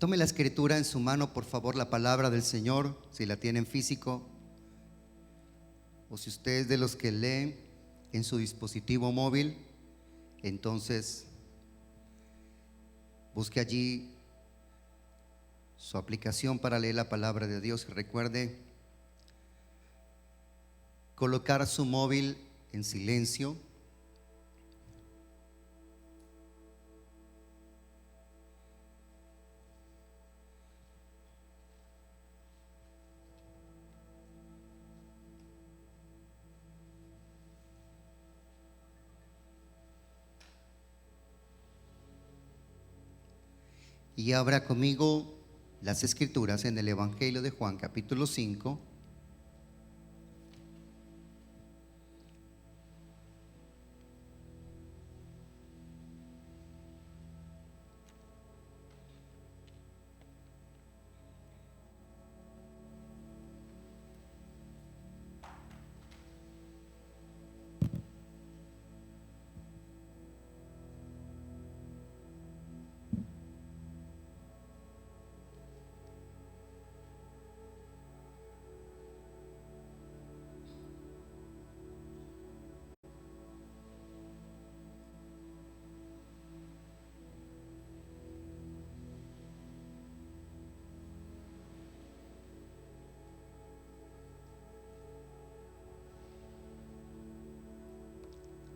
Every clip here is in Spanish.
Tome la escritura en su mano, por favor, la palabra del Señor, si la tiene en físico, o si usted es de los que lee en su dispositivo móvil, entonces busque allí su aplicación para leer la palabra de Dios. Recuerde colocar su móvil en silencio. Y abra conmigo las escrituras en el Evangelio de Juan, capítulo 5.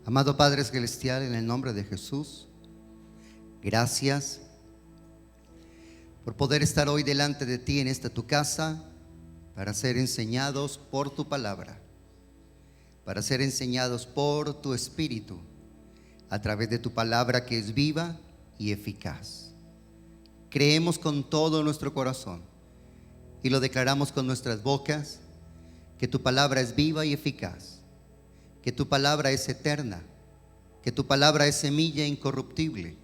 Amado Padre Celestial, en el nombre de Jesús, gracias por poder estar hoy delante de ti en esta tu casa para ser enseñados por tu palabra, para ser enseñados por tu Espíritu a través de tu palabra que es viva y eficaz. Creemos con todo nuestro corazón y lo declaramos con nuestras bocas que tu palabra es viva y eficaz, que tu palabra es eterna, que tu palabra es semilla incorruptible,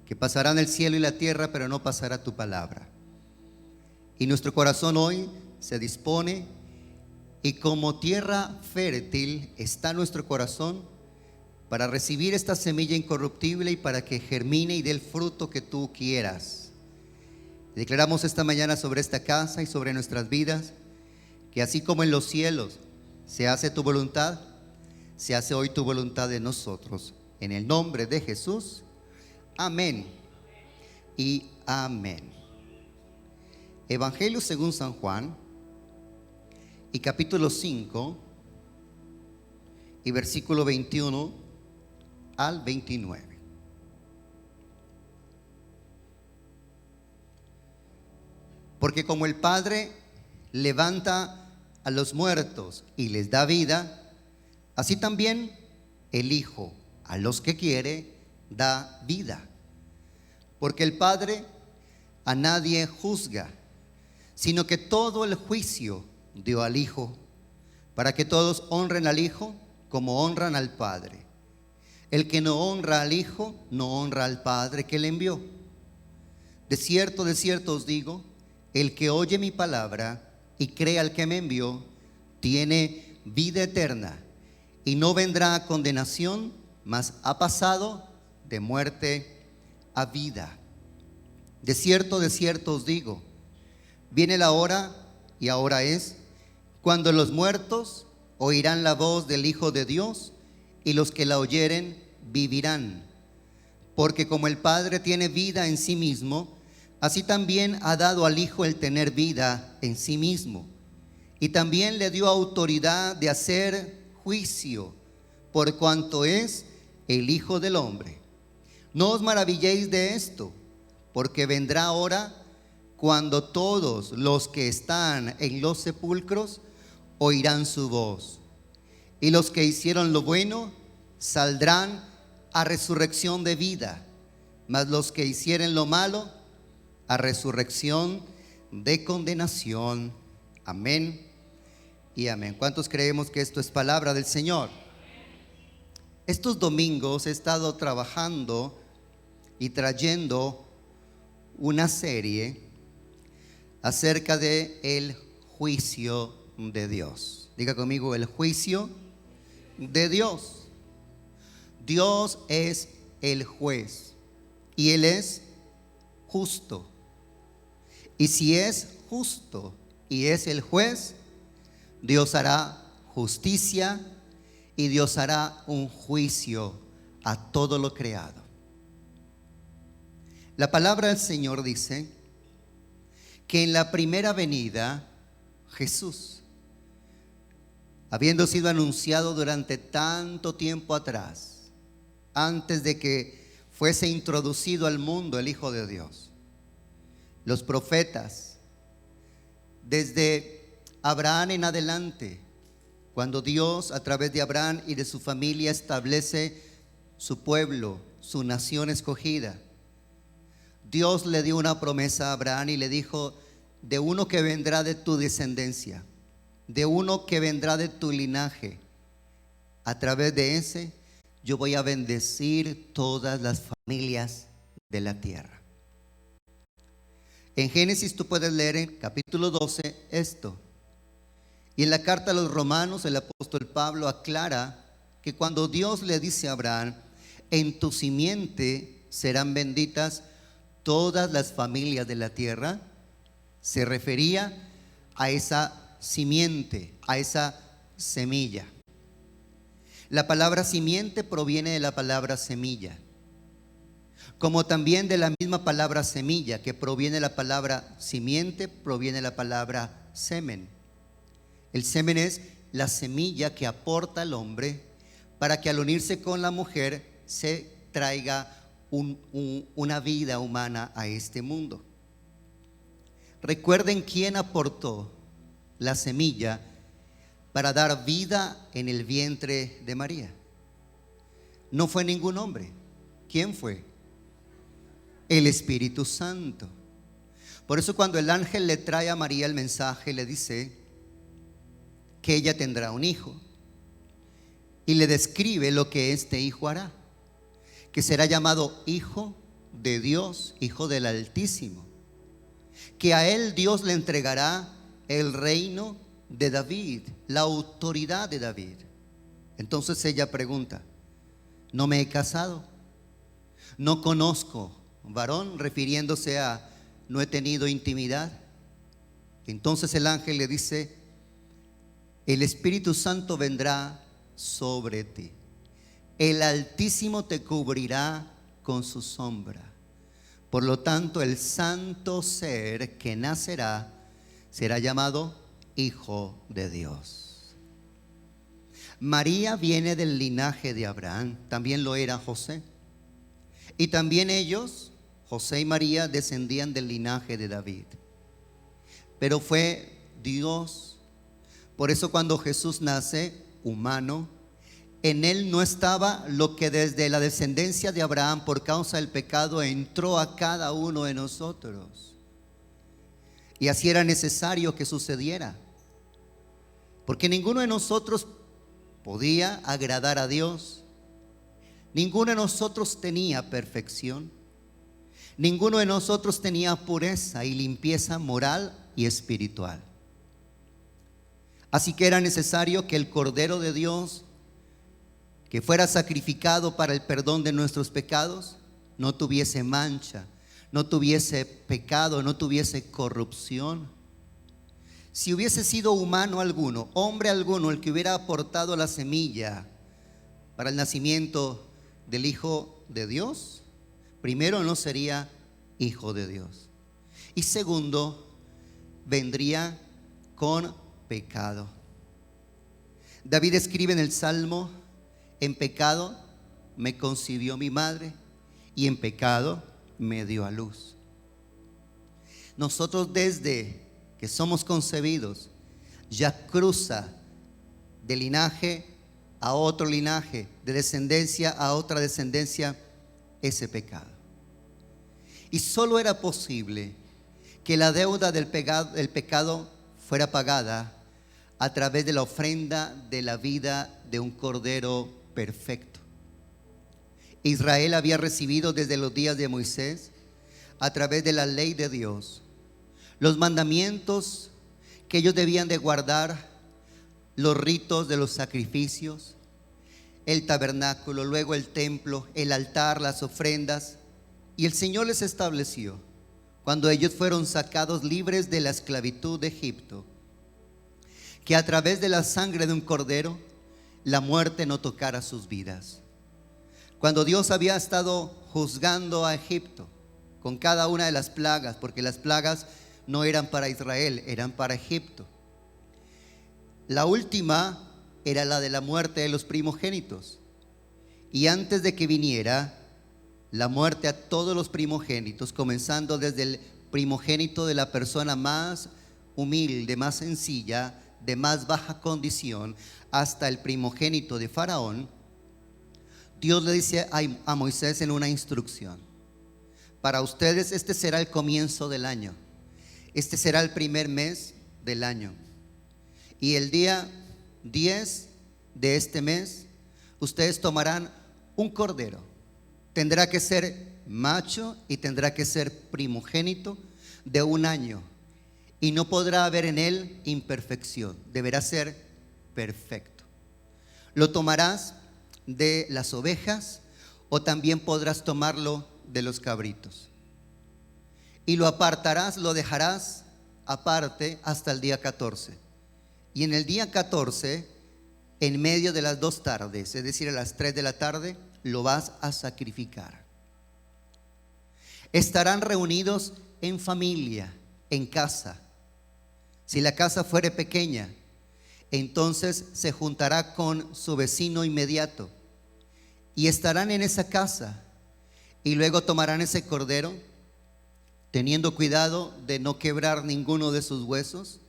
que pasarán el cielo y la tierra, pero no pasará tu palabra. Y nuestro corazón hoy se dispone, y como tierra fértil está nuestro corazón para recibir esta semilla incorruptible y para que germine y dé el fruto que tú quieras. Declaramos esta mañana sobre esta casa y sobre nuestras vidas que así como en los cielos se hace tu voluntad, se hace hoy tu voluntad en nosotros. En el nombre de Jesús, amén y amén. Evangelio según San Juan, y capítulo 5, y versículo 21 al 29. Porque como el Padre levanta a los muertos y les da vida, así también el Hijo a los que quiere da vida. Porque el Padre a nadie juzga, sino que todo el juicio dio al Hijo, para que todos honren al Hijo como honran al Padre. El que no honra al Hijo, no honra al Padre que le envió. De cierto os digo, el que oye mi palabra y cree al que me envió, tiene vida eterna, y no vendrá a condenación, mas ha pasado de muerte a vida. De cierto os digo, viene la hora, y ahora es, cuando los muertos oirán la voz del Hijo de Dios, y los que la oyeren vivirán. Porque como el Padre tiene vida en sí mismo, así también ha dado al Hijo el tener vida en sí mismo. Y también le dio autoridad de hacer juicio, por cuanto es el Hijo del Hombre. No os maravilléis de esto, porque vendrá hora cuando todos los que están en los sepulcros oirán su voz, y los que hicieron lo bueno saldrán a resurrección de vida, mas los que hicieren lo malo a resurrección de condenación. Amén y amén. ¿Cuántos creemos que esto es palabra del Señor? Estos domingos he estado trabajando y trayendo una serie acerca de el juicio de Dios. Diga conmigo, el juicio de Dios. Dios es el juez y Él es justo. Y si es justo y es el juez, Dios hará justicia y Dios hará un juicio a todo lo creado. La palabra del Señor dice que en la primera venida Jesús, habiendo sido anunciado durante tanto tiempo atrás, antes de que fuese introducido al mundo el Hijo de Dios, los profetas, desde Abraham en adelante, cuando Dios a través de Abraham y de su familia establece su pueblo, su nación escogida, Dios le dio una promesa a Abraham y le dijo: de uno que vendrá de tu descendencia, de uno que vendrá de tu linaje, a través de ese yo voy a bendecir todas las familias de la tierra. En Génesis tú puedes leer en capítulo 12 esto. Y en la carta a los Romanos el apóstol Pablo aclara que cuando Dios le dice a Abraham: en tu simiente serán benditas todas las familias de la tierra, se refería a esa simiente, a esa semilla. La palabra simiente proviene de la palabra semilla, como también de la misma palabra semilla, que proviene de la palabra simiente, proviene la palabra semen. El semen es la semilla que aporta al hombre para que al unirse con la mujer se traiga una vida humana a este mundo. Recuerden quién aportó la semilla para dar vida en el vientre de María. No fue ningún hombre. ¿Quién fue? El Espíritu Santo. Por eso cuando el ángel le trae a María el mensaje, le dice que ella tendrá un hijo y le describe lo que este hijo hará, que será llamado Hijo de Dios, Hijo del Altísimo, que a él Dios le entregará el reino de David, la autoridad de David. Entonces ella pregunta: no me he casado, no conozco varón, refiriéndose a no he tenido intimidad. Entonces el ángel le dice: el Espíritu Santo vendrá sobre ti, el Altísimo te cubrirá con su sombra. Por lo tanto, el santo ser que nacerá será llamado Hijo de Dios. María viene del linaje de Abraham, también lo era José. Y también ellos, José y María, descendían del linaje de David. Pero fue Dios. Por eso cuando Jesús nace humano, en él no estaba lo que desde la descendencia de Abraham por causa del pecado entró a cada uno de nosotros. Y así era necesario que sucediera, porque ninguno de nosotros podía agradar a Dios. Ninguno de nosotros tenía perfección. Ninguno de nosotros tenía pureza y limpieza moral y espiritual. Así que era necesario que el Cordero de Dios, que fuera sacrificado para el perdón de nuestros pecados, no tuviese mancha, no tuviese pecado, no tuviese corrupción. Si hubiese sido humano alguno, hombre alguno, el que hubiera aportado la semilla para el nacimiento del Hijo de Dios, primero no sería hijo de Dios, y segundo, vendría con pecado. David escribe en el Salmo: en pecado me concibió mi madre y en pecado me dio a luz. Nosotros desde que somos concebidos ya cruza de linaje a otro linaje, de descendencia a otra descendencia, ese pecado. Y solo era posible que la deuda del pecado fuera pagada a través de la ofrenda de la vida de un cordero perfecto. Israel había recibido desde los días de Moisés, a través de la ley de Dios, los mandamientos que ellos debían de guardar, los ritos de los sacrificios, el tabernáculo, luego el templo, el altar, las ofrendas. Y el Señor les estableció cuando ellos fueron sacados libres de la esclavitud de Egipto, que a través de la sangre de un cordero la muerte no tocara sus vidas. Cuando Dios había estado juzgando a Egipto con cada una de las plagas, porque las plagas no eran para Israel, eran para Egipto. La última era la de la muerte de los primogénitos. Y antes de que viniera la muerte a todos los primogénitos, comenzando desde el primogénito de la persona más humilde, más sencilla, de más baja condición, hasta el primogénito de Faraón, Dios le dice a Moisés en una instrucción: para ustedes este será el comienzo del año, este será el primer mes del año, y el día 10 de este mes ustedes tomarán un cordero. Tendrá que ser macho y tendrá que ser primogénito de un año, y no podrá haber en él imperfección, deberá ser perfecto. Lo tomarás de las ovejas o también podrás tomarlo de los cabritos, y lo apartarás, lo dejarás aparte hasta el día 14. Y en el día 14, en medio de las 2 tardes, es decir, a las 3 de la tarde, lo vas a sacrificar. Estarán reunidos en familia, en casa. Si la casa fuere pequeña, entonces se juntará con su vecino inmediato y estarán en esa casa, y luego tomarán ese cordero, teniendo cuidado de no quebrar ninguno de sus huesos.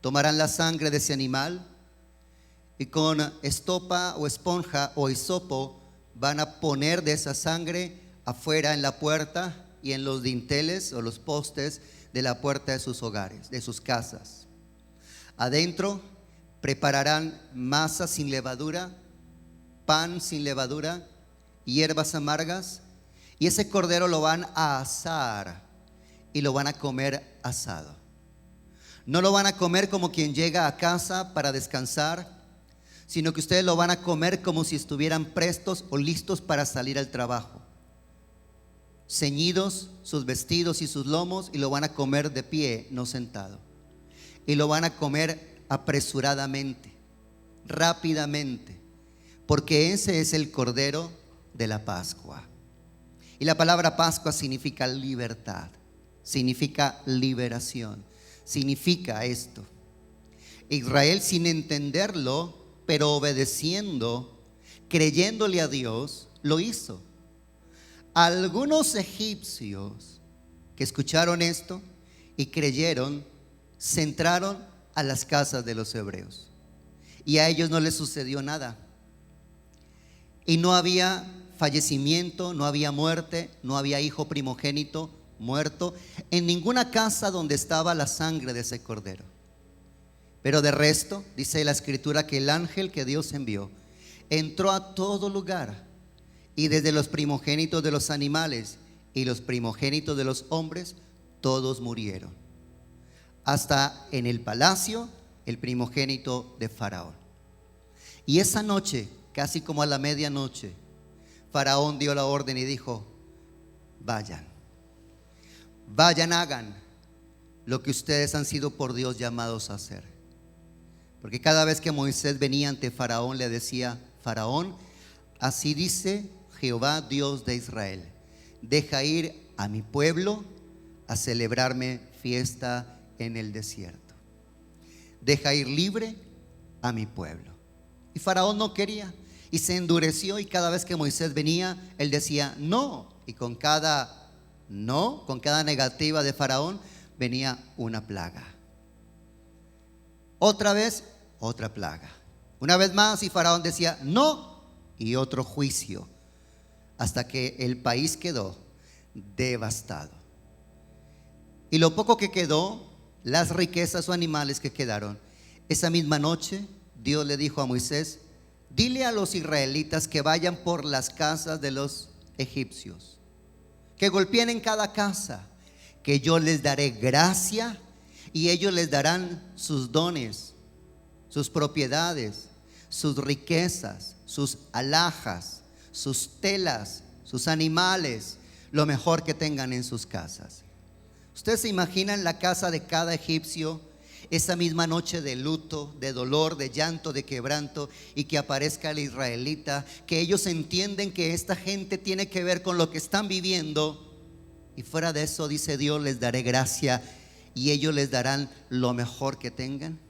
Tomarán la sangre de ese animal y con estopa o esponja o hisopo van a poner de esa sangre afuera en la puerta y en los dinteles o los postes de la puerta de sus hogares, de sus casas. Adentro prepararán masa sin levadura, pan sin levadura, hierbas amargas, y ese cordero lo van a asar y lo van a comer asado. No lo van a comer como quien llega a casa para descansar, sino que ustedes lo van a comer como si estuvieran prestos o listos para salir al trabajo, ceñidos sus vestidos y sus lomos, y lo van a comer de pie, no sentado. Y lo van a comer apresuradamente, rápidamente, porque ese es el cordero de la Pascua. Y la palabra Pascua significa libertad, significa liberación, significa esto. Israel, sin entenderlo, pero obedeciendo, creyéndole a Dios, lo hizo. Algunos egipcios que escucharon esto y creyeron, se entraron a las casas de los hebreos, y a ellos no les sucedió nada. Y no había fallecimiento, no había muerte, no había hijo primogénito muerto en ninguna casa donde estaba la sangre de ese cordero. Pero de resto, dice la escritura, que el ángel que Dios envió entró a todo lugar, y desde los primogénitos de los animales y los primogénitos de los hombres, todos murieron, hasta en el palacio el primogénito de Faraón. Y esa noche, casi como a la medianoche, Faraón dio la orden y dijo: vayan, hagan lo que ustedes han sido por Dios llamados a hacer. Porque cada vez que Moisés venía ante Faraón, le decía: Faraón, así dice Jehová, Dios de Israel, deja ir a mi pueblo a celebrarme fiesta en el desierto. Deja ir libre a mi pueblo. Y Faraón no quería, y se endureció, y cada vez que Moisés venía, él decía no, y con cada no, con cada negativa de Faraón, venía una plaga. Otra vez, otra plaga. Una vez más, y Faraón decía no, y otro juicio, hasta que el país quedó devastado. Y lo poco que quedó, las riquezas o animales que quedaron, esa misma noche Dios le dijo a Moisés: dile a los israelitas que vayan por las casas de los egipcios, que golpeen en cada casa, que yo les daré gracia, y ellos les darán sus dones, sus propiedades, sus riquezas, sus alhajas, sus telas, sus animales, lo mejor que tengan en sus casas. ¿Ustedes se imaginan la casa de cada egipcio? Esa misma noche de luto, de dolor, de llanto, de quebranto, y que aparezca el israelita, que ellos entienden que esta gente tiene que ver con lo que están viviendo, y fuera de eso dice Dios: les daré gracia y ellos les darán lo mejor que tengan.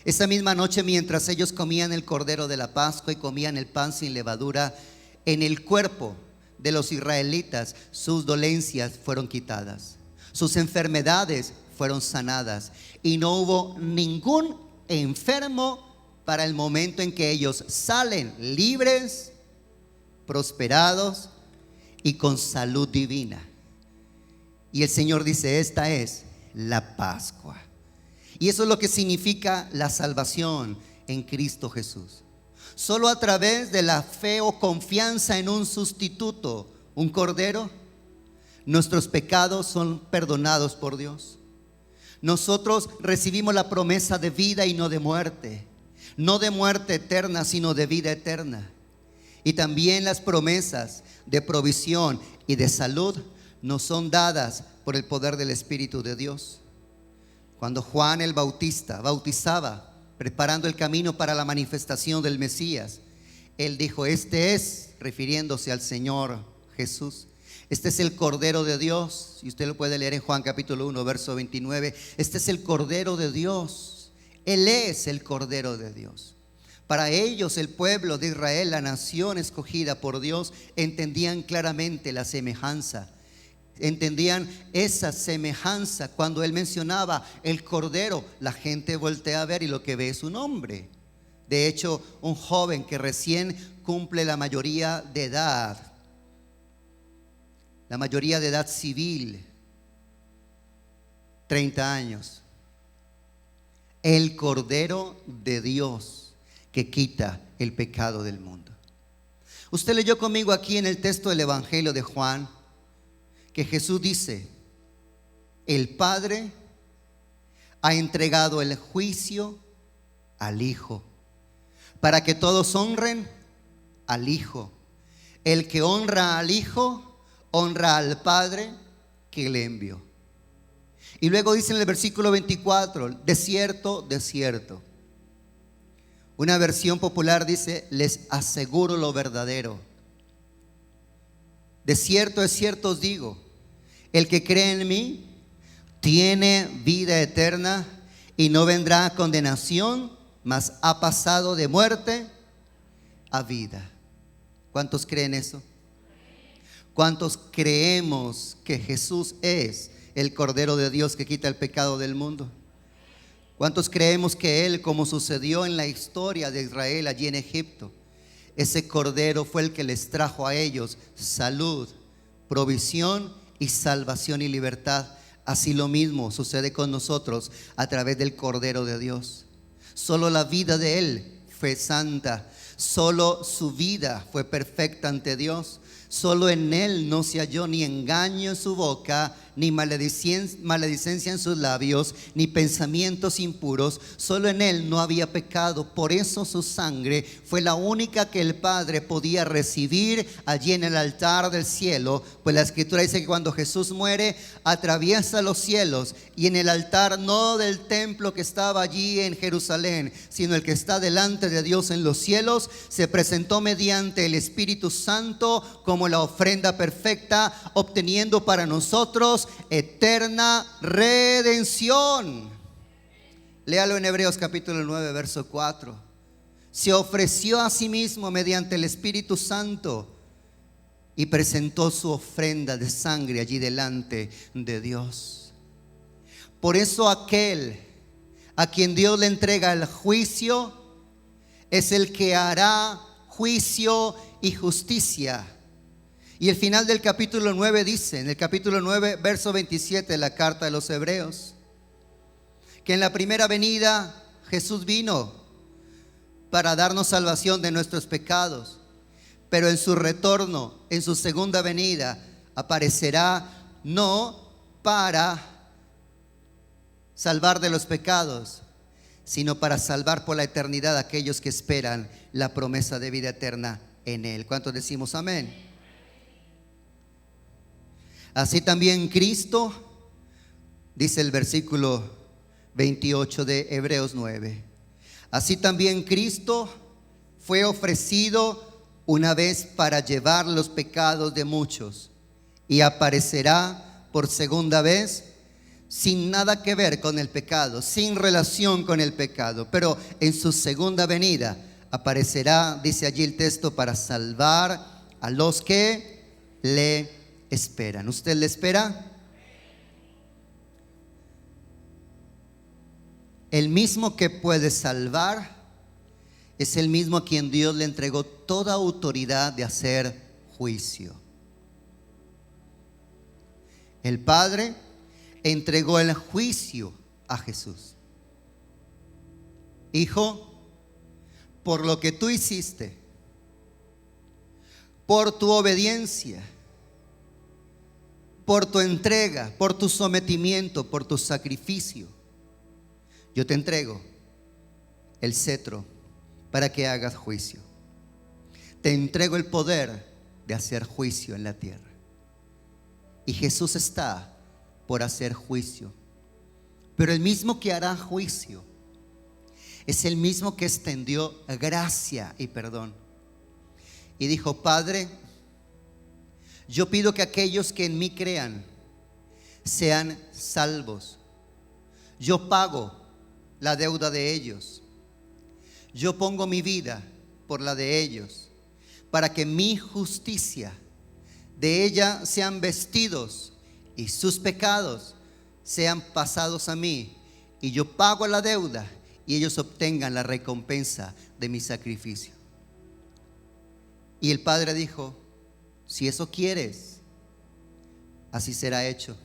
Esa misma noche, mientras ellos comían el cordero de la Pascua y comían el pan sin levadura, en el cuerpo de los israelitas sus dolencias fueron quitadas, sus enfermedades fueron sanadas, y no hubo ningún enfermo para el momento en que ellos salen libres, prosperados y con salud divina. Y el Señor dice: esta es la Pascua. Y eso es lo que significa la salvación en Cristo Jesús. Solo a través de la fe o confianza en un sustituto, un cordero, nuestros pecados son perdonados por Dios. Nosotros recibimos la promesa de vida y no de muerte. No de muerte eterna, sino de vida eterna. Y también las promesas de provisión y de salud nos son dadas por el poder del Espíritu de Dios. Cuando Juan el Bautista bautizaba, preparando el camino para la manifestación del Mesías, él dijo: este es, refiriéndose al Señor Jesús, este es el Cordero de Dios. Y usted lo puede leer en Juan capítulo 1 verso 29. Este es el Cordero de Dios. Él es el Cordero de Dios. Para ellos, el pueblo de Israel, la nación escogida por Dios, entendían claramente la semejanza. Entendían esa semejanza. Cuando él mencionaba el Cordero, la gente voltea a ver y lo que ve es un hombre. De hecho, un joven que recién cumple la mayoría de edad, la mayoría de edad civil, 30 años. El Cordero de Dios que quita el pecado del mundo. Usted leyó conmigo aquí en el texto del Evangelio de Juan que Jesús dice: el Padre ha entregado el juicio al Hijo, para que todos honren al Hijo. El que honra al Hijo, honra al Padre que le envió. Y luego dice en el versículo 24: de cierto, de cierto. Una versión popular dice: les aseguro lo verdadero. De cierto os digo, el que cree en mí tiene vida eterna y no vendrá a condenación, mas ha pasado de muerte a vida. ¿Cuántos creen eso? ¿Cuántos creemos que Jesús es el Cordero de Dios que quita el pecado del mundo? ¿Cuántos creemos que Él, como sucedió en la historia de Israel allí en Egipto, ese Cordero fue el que les trajo a ellos salud, provisión y salvación y libertad? Así lo mismo sucede con nosotros a través del Cordero de Dios. Solo la vida de Él fue santa, solo su vida fue perfecta ante Dios. Solo en Él no se halló ni engaño en su boca, ni maledicencia en sus labios, ni pensamientos impuros. Solo en Él no había pecado. Por eso su sangre fue la única que el Padre podía recibir allí en el altar del cielo. Pues la Escritura dice que cuando Jesús muere, atraviesa los cielos, y en el altar no del templo que estaba allí en Jerusalén, sino el que está delante de Dios en los cielos, se presentó mediante el Espíritu Santo como la ofrenda perfecta, obteniendo para nosotros eterna redención. Léalo en Hebreos capítulo 9 verso 4. Se ofreció a sí mismo mediante el Espíritu Santo y presentó su ofrenda de sangre allí delante de Dios. Por eso aquel a quien Dios le entrega el juicio es el que hará juicio y justicia. Y el final del capítulo 9 dice, en el capítulo 9 verso 27 de la carta de los Hebreos, que en la primera venida Jesús vino para darnos salvación de nuestros pecados, pero en su retorno, en su segunda venida, aparecerá no para salvar de los pecados, sino para salvar por la eternidad a aquellos que esperan la promesa de vida eterna en Él. ¿Cuántos decimos amén? Así también Cristo, dice el versículo 28 de Hebreos 9, así también Cristo fue ofrecido una vez para llevar los pecados de muchos y aparecerá por segunda vez sin nada que ver con el pecado, sin relación con el pecado, pero en su segunda venida aparecerá, dice allí el texto, para salvar a los que le esperan. ¿Usted le espera? El mismo que puede salvar es el mismo a quien Dios le entregó toda autoridad de hacer juicio. El Padre entregó el juicio a Jesús. Hijo, por lo que tú hiciste, por tu obediencia, por tu entrega, por tu sometimiento, por tu sacrificio, yo te entrego el cetro para que hagas juicio. Te entrego el poder de hacer juicio en la tierra. Y Jesús está por hacer juicio. Pero el mismo que hará juicio es el mismo que extendió gracia y perdón. Y dijo: Padre, yo pido que aquellos que en mí crean sean salvos. Yo pago la deuda de ellos. Yo pongo mi vida por la de ellos, para que mi justicia de ella sean vestidos y sus pecados sean pasados a mí, y yo pago la deuda y ellos obtengan la recompensa de mi sacrificio. Y el Padre dijo: si eso quieres, así será hecho.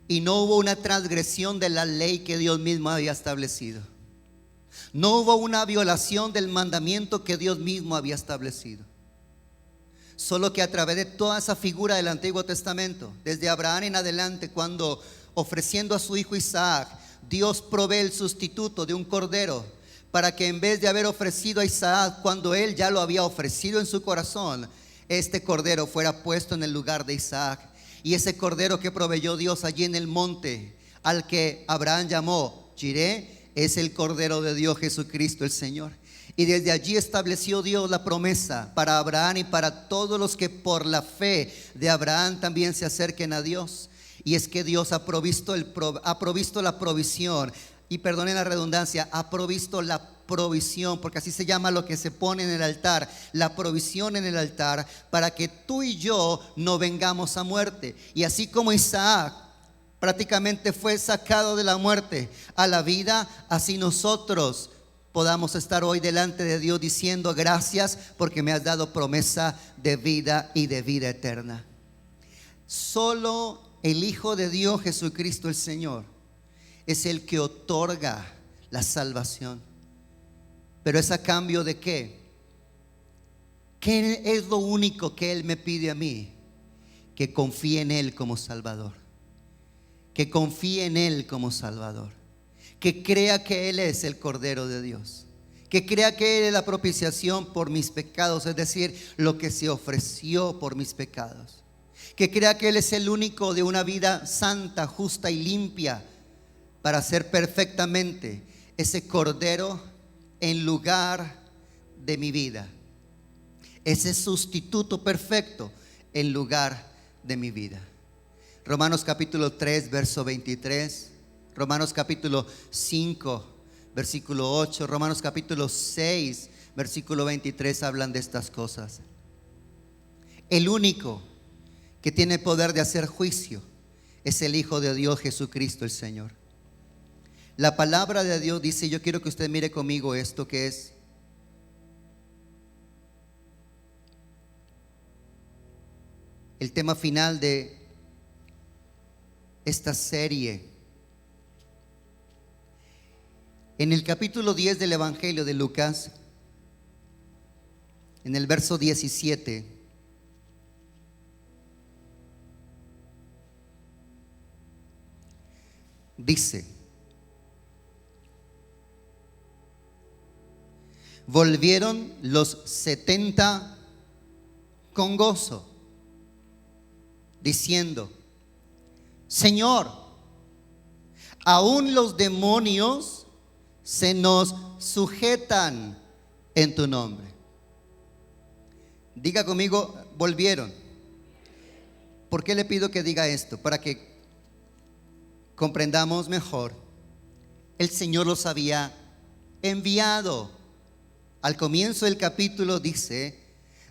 Y no hubo una transgresión de la ley que Dios mismo había establecido. No hubo una violación del mandamiento que Dios mismo había establecido. Solo que a través de toda esa figura del Antiguo Testamento, desde Abraham en adelante, cuando ofreciendo a su hijo Isaac, Dios provee el sustituto de un cordero, para que en vez de haber ofrecido a Isaac cuando él ya lo había ofrecido en su corazón, este cordero fuera puesto en el lugar de Isaac. Y ese cordero que proveyó Dios allí en el monte, al que Abraham llamó Jiré, es el cordero de Dios, Jesucristo el Señor. Y desde allí estableció Dios la promesa para Abraham y para todos los que por la fe de Abraham también se acerquen a Dios. Y es que Dios ha provisto la provisión, y perdonen la redundancia, ha provisto la provisión, porque así se llama lo que se pone en el altar, la provisión en el altar, para que tú y yo no vengamos a muerte. Y así como Isaac prácticamente fue sacado de la muerte a la vida, así nosotros podamos estar hoy delante de Dios diciendo: gracias porque me has dado promesa de vida y de vida eterna. Solo el Hijo de Dios, Jesucristo el Señor, es el que otorga la salvación. Pero es a cambio de ¿qué? ¿Qué es lo único que Él me pide a mí? Que confíe en Él como Salvador. Que confíe en Él como Salvador. Que crea que Él es el Cordero de Dios. Que crea que Él es la propiciación por mis pecados, es decir, lo que se ofreció por mis pecados. Que crea que Él es el único de una vida santa, justa y limpia, para ser perfectamente ese Cordero en lugar de mi vida, ese sustituto perfecto en lugar de mi vida. Romanos capítulo 3 verso 23, Romanos capítulo 5 versículo 8, Romanos capítulo 6 versículo 23 hablan de estas cosas. El único que tiene poder de hacer juicio es el Hijo de Dios, Jesucristo el Señor. La palabra de Dios dice, yo quiero que usted mire conmigo esto, que es el tema final de esta serie. En el capítulo 10 del Evangelio de Lucas, en el verso 17, dice: volvieron los 70 con gozo, diciendo: Señor, aún los demonios se nos sujetan en tu nombre. Diga conmigo: volvieron. ¿Por qué le pido que diga esto? Para que comprendamos mejor. El Señor los había enviado. Al comienzo del capítulo dice: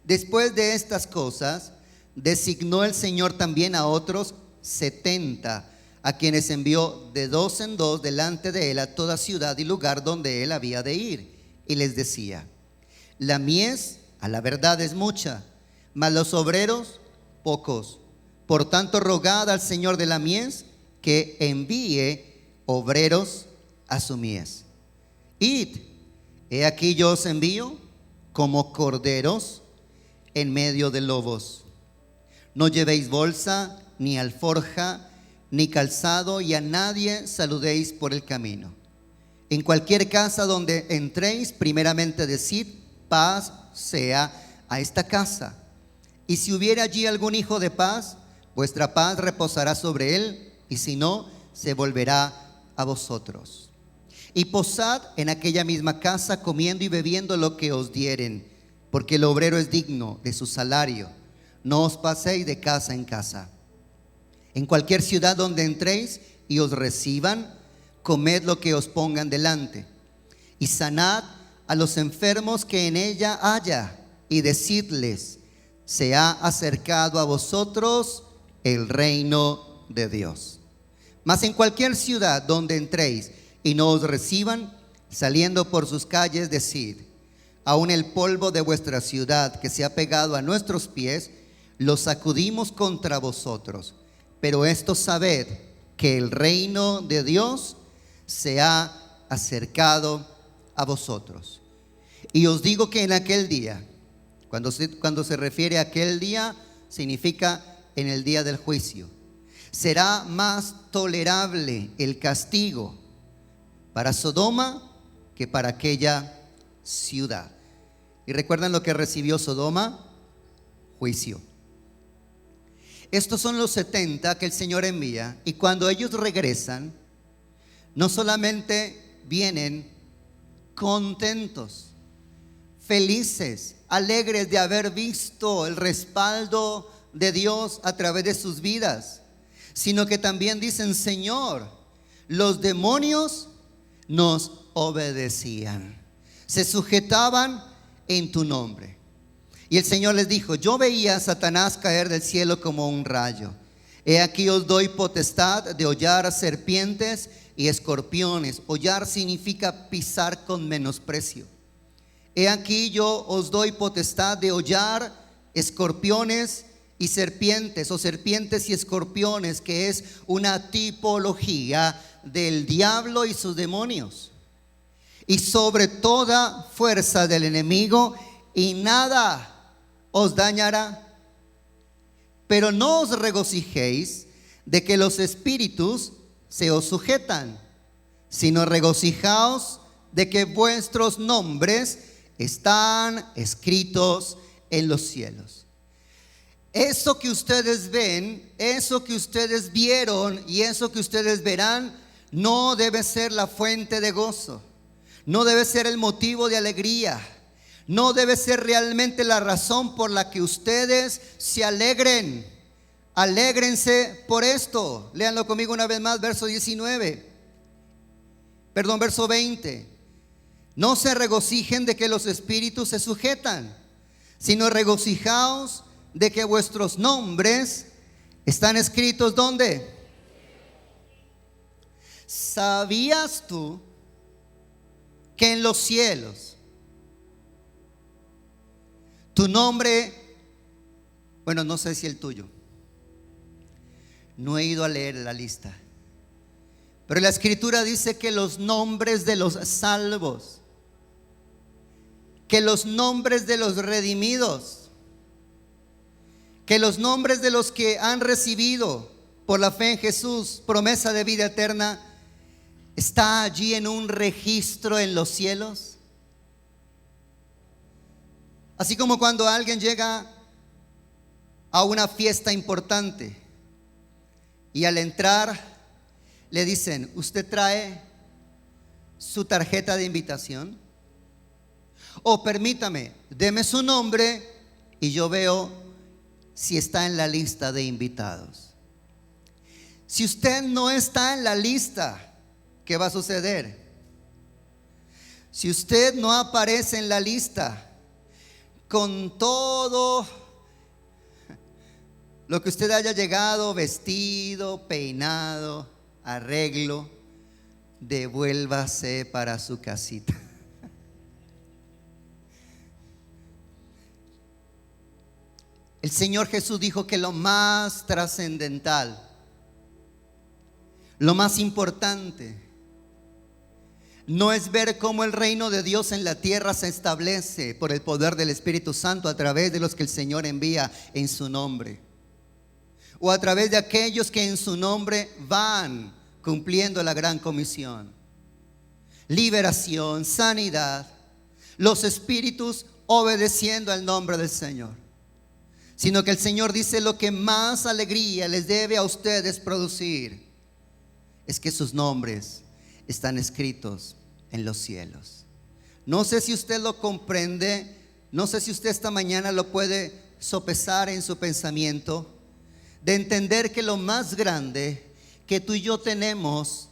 después de estas cosas, designó el Señor también a otros 70, a quienes envió de dos en dos delante de él a toda ciudad y lugar donde él había de ir. Y les decía: la mies a la verdad es mucha, mas los obreros pocos. Por tanto, rogad al Señor de la mies que envíe obreros a su mies. Id, he aquí yo os envío como corderos en medio de lobos. No llevéis bolsa, ni alforja, ni calzado, y a nadie saludéis por el camino. En cualquier casa donde entréis, primeramente decid: paz sea a esta casa. Y si hubiere allí algún hijo de paz, vuestra paz reposará sobre él, y si no, se volverá a vosotros. Y posad en aquella misma casa, comiendo y bebiendo lo que os dieren, porque el obrero es digno de su salario. No os paséis de casa en casa. En cualquier ciudad donde entréis y os reciban, comed lo que os pongan delante, y sanad a los enfermos que en ella haya, y decidles: se ha acercado a vosotros el reino de Dios. Mas en cualquier ciudad donde entréis y no os reciban, saliendo por sus calles, decid: aun el polvo de vuestra ciudad que se ha pegado a nuestros pies, lo sacudimos contra vosotros. Pero esto sabed, que el reino de Dios se ha acercado a vosotros. Y os digo que en aquel día, cuando se refiere a aquel día, significa en el día del juicio, será más tolerable el castigo para Sodoma que para aquella ciudad. ¿Y recuerdan lo que recibió Sodoma? Juicio. Estos son los 70 que el Señor envía, y cuando ellos regresan, no solamente vienen contentos, felices, alegres de haber visto el respaldo de Dios a través de sus vidas, sino que también dicen: Señor, los demonios nos obedecían, se sujetaban en tu nombre. Y el Señor les dijo: yo veía a Satanás caer del cielo como un rayo. He aquí os doy potestad de hollar serpientes y escorpiones. Hollar significa pisar con menosprecio. He aquí yo os doy potestad de hollar escorpiones y serpientes, o serpientes y escorpiones, que es una tipología del diablo y sus demonios, y sobre toda fuerza del enemigo, y nada os dañará. Pero no os regocijéis de que los espíritus se os sujetan, sino regocijaos de que vuestros nombres están escritos en los cielos. Eso que ustedes ven, eso que ustedes vieron y eso que ustedes verán, no debe ser la fuente de gozo, no debe ser el motivo de alegría, no debe ser realmente la razón por la que ustedes se alegren. Alégrense por esto. Léanlo conmigo una vez más, verso 20. No se regocijen de que los espíritus se sujetan, sino regocijaos de que vuestros nombres están escritos ¿dónde? ¿Sabías tú que en los cielos tu nombre, bueno, no sé si el tuyo, no he ido a leer la lista, pero la escritura dice que los nombres de los salvos, que los nombres de los redimidos, que los nombres de los que han recibido por la fe en Jesús promesa de vida eterna, está allí en un registro en los cielos? Así como cuando alguien llega a una fiesta importante y al entrar le dicen: ¿usted trae su tarjeta de invitación? O permítame, deme su nombre y yo veo si está en la lista de invitados. Si usted no está en la lista, ¿qué va a suceder? Si usted no aparece en la lista con todo lo que usted haya llegado, vestido, peinado, arreglo, devuélvase para su casita. El Señor Jesús dijo que lo más trascendental, lo más importante, no es ver cómo el reino de Dios en la tierra se establece por el poder del Espíritu Santo a través de los que el Señor envía en su nombre, o a través de aquellos que en su nombre van cumpliendo la gran comisión. Liberación, sanidad, los espíritus obedeciendo al nombre del Señor. Sino que el Señor dice: lo que más alegría les debe a ustedes producir es que sus nombres están escritos en los cielos. No sé si usted lo comprende, no sé si usted esta mañana lo puede sopesar en su pensamiento, de entender que lo más grande que tú y yo tenemos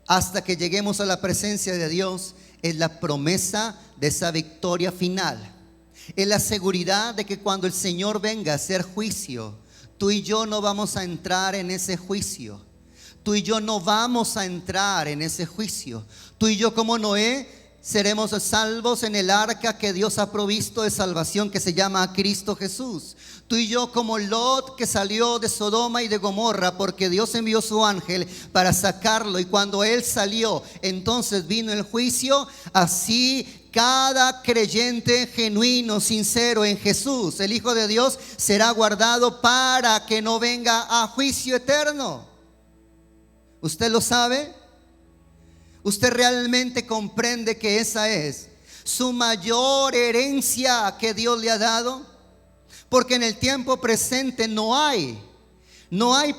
hasta que lleguemos a la presencia de Dios es la promesa de esa victoria final. Es la seguridad de que cuando el Señor venga a hacer juicio, tú y yo no vamos a entrar en ese juicio. Tú y yo no vamos a entrar en ese juicio. Tú y yo, como Noé, seremos salvos en el arca que Dios ha provisto de salvación, que se llama Cristo Jesús. Tú y yo, como Lot, que salió de Sodoma y de Gomorra porque Dios envió su ángel para sacarlo, y cuando él salió, entonces vino el juicio. Así cada creyente genuino, sincero en Jesús, el Hijo de Dios, será guardado para que no venga a juicio eterno. ¿Usted lo sabe? ¿Usted realmente comprende que esa es su mayor herencia que Dios le ha dado? Porque en el tiempo presente no hay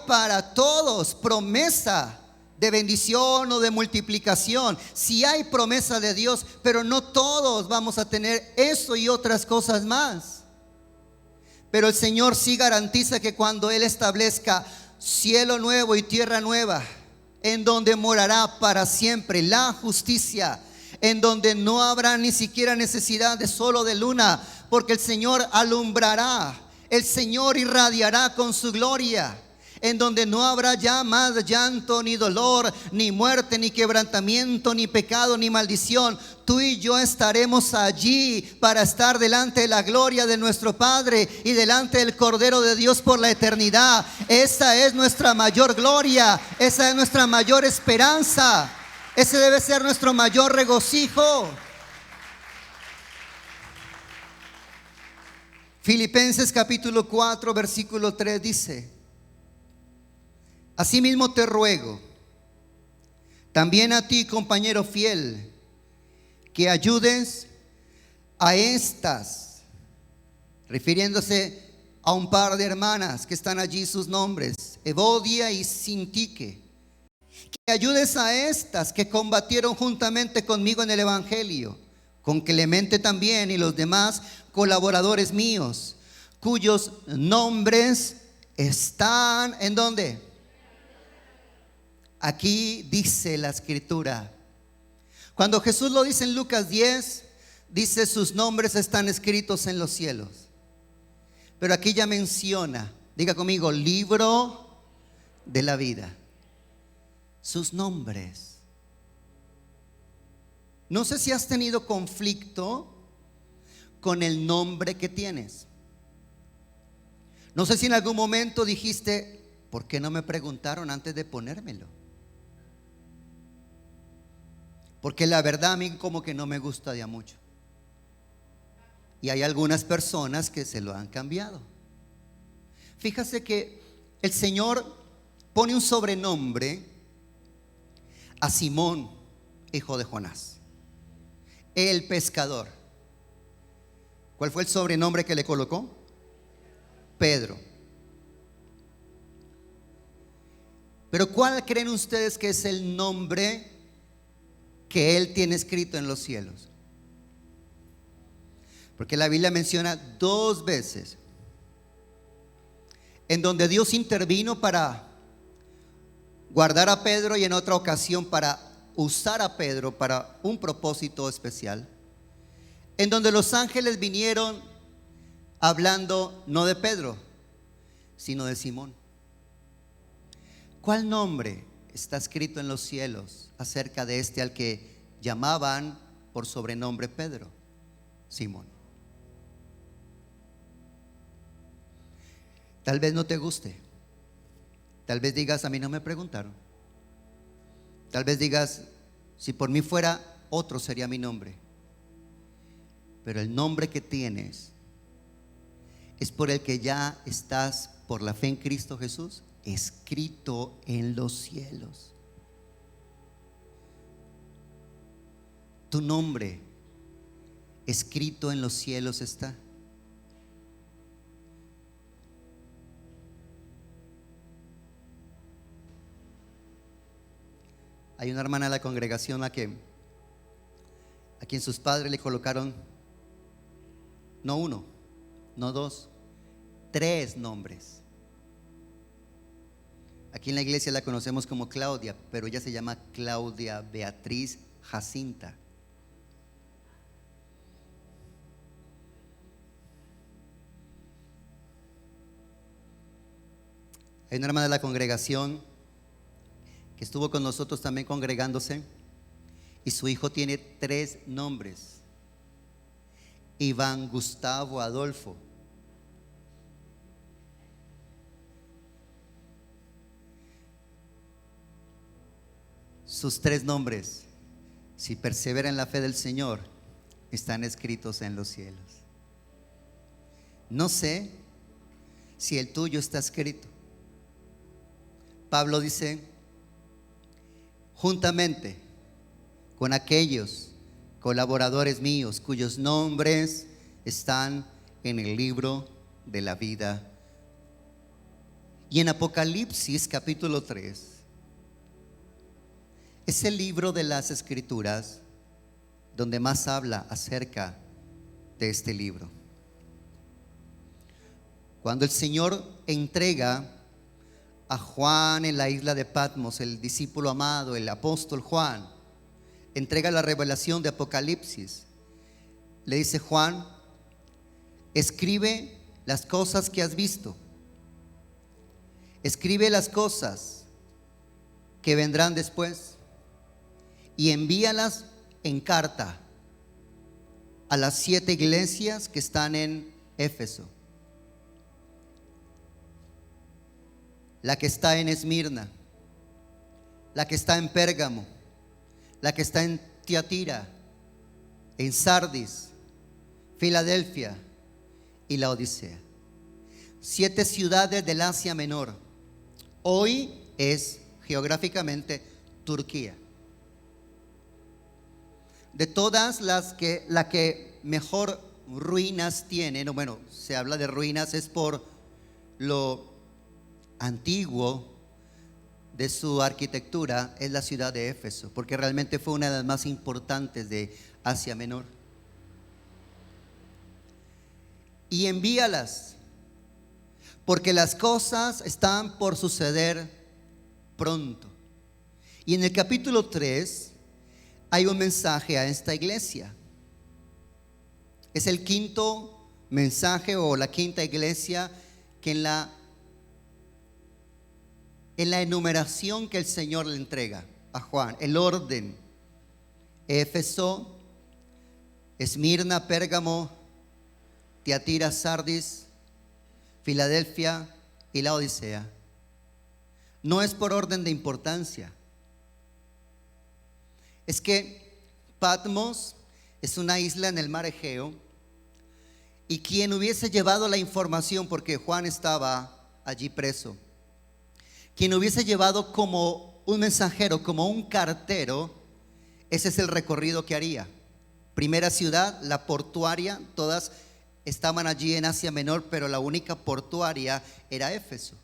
para todos promesa de bendición o de multiplicación. Sí hay promesa de Dios, pero no todos vamos a tener eso y otras cosas más. Pero el Señor sí garantiza que cuando Él establezca cielo nuevo y tierra nueva, en donde morará para siempre la justicia, en donde no habrá ni siquiera necesidad de sol de luna, porque el Señor alumbrará, el Señor irradiará con su gloria, en donde no habrá ya más llanto, ni dolor, ni muerte, ni quebrantamiento, ni pecado, ni maldición. Tú y yo estaremos allí para estar delante de la gloria de nuestro Padre y delante del Cordero de Dios por la eternidad. Esa es nuestra mayor gloria, esa es nuestra mayor esperanza, ese debe ser nuestro mayor regocijo. Filipenses capítulo 4 versículo 3 dice: asimismo te ruego, también a ti, compañero fiel, que ayudes a estas, refiriéndose a un par de hermanas que están allí, sus nombres, Evodia y Sintique, que ayudes a estas que combatieron juntamente conmigo en el Evangelio, con Clemente también y los demás colaboradores míos, cuyos nombres están ¿en dónde? Aquí dice la Escritura. Cuando Jesús lo dice en Lucas 10, dice: sus nombres están escritos en los cielos. Pero aquí ya menciona, diga conmigo, libro de la vida. Sus nombres. No sé si has tenido conflicto con el nombre que tienes. No sé si en algún momento dijiste: ¿por qué no me preguntaron antes de ponérmelo? Porque la verdad a mí como que no me gusta de a mucho. Y hay algunas personas que se lo han cambiado. Fíjase que el Señor pone un sobrenombre a Simón, hijo de Jonás, el pescador. ¿Cuál fue el sobrenombre que le colocó? Pedro. Pero ¿cuál creen ustedes que es el nombre que Él tiene escrito en los cielos? Porque la Biblia menciona 2 veces en donde Dios intervino para guardar a Pedro y en otra ocasión para usar a Pedro para un propósito especial, en donde los ángeles vinieron hablando no de Pedro, sino de Simón. ¿Cuál nombre está escrito en los cielos acerca de este al que llamaban por sobrenombre Pedro? Simón. Tal vez no te guste, tal vez digas, a mí no me preguntaron, tal vez digas, si por mí fuera, otro sería mi nombre. Pero el nombre que tienes es por el que ya estás, por la fe en Cristo Jesús, escrito en los cielos. Tu nombre escrito en los cielos está. Hay una hermana de la congregación a quien sus padres le colocaron no 1, no 2, 3 nombres. Aquí en la iglesia la conocemos como Claudia, pero ella se llama Claudia Beatriz Jacinta. Hay una hermana de la congregación que estuvo con nosotros también congregándose, y su hijo tiene 3 nombres: Iván Gustavo Adolfo. Sus 3 nombres, si persevera en la fe del Señor, están escritos en los cielos. No sé si el tuyo está escrito. Pablo dice: juntamente con aquellos colaboradores míos cuyos nombres están en el libro de la vida. Y en Apocalipsis capítulo 3 es el libro de las Escrituras donde más habla acerca de este libro. Cuando el Señor entrega a Juan en la isla de Patmos, el discípulo amado, el apóstol Juan, entrega la revelación de Apocalipsis, le dice: Juan, escribe las cosas que has visto, escribe las cosas que vendrán después y envíalas en carta a las 7 iglesias que están en Éfeso, la que está en Esmirna, la que está en Pérgamo, la que está en Tiatira, en Sardis, Filadelfia y la Odisea. 7 ciudades del Asia Menor. Hoy es geográficamente Turquía. De todas la que mejor ruinas tiene, no, bueno, se habla de ruinas es por lo antiguo de su arquitectura, es la ciudad de Éfeso, porque realmente fue una de las más importantes de Asia Menor. Y envíalas, porque las cosas están por suceder pronto. Y en el capítulo 3 hay un mensaje a esta iglesia. Es el 5.º mensaje o la 5ª iglesia que en la enumeración que el Señor le entrega a Juan, el orden: Éfeso, Esmirna, Pérgamo, Tiatira, Sardis, Filadelfia y la Odisea. No es por orden de importancia. Es que Patmos es una isla en el mar Egeo, y quien hubiese llevado la información, porque Juan estaba allí preso, quien hubiese llevado como un mensajero, como un cartero, ese es el recorrido que haría. Primera ciudad, la portuaria, todas estaban allí en Asia Menor, pero la única portuaria era Éfeso.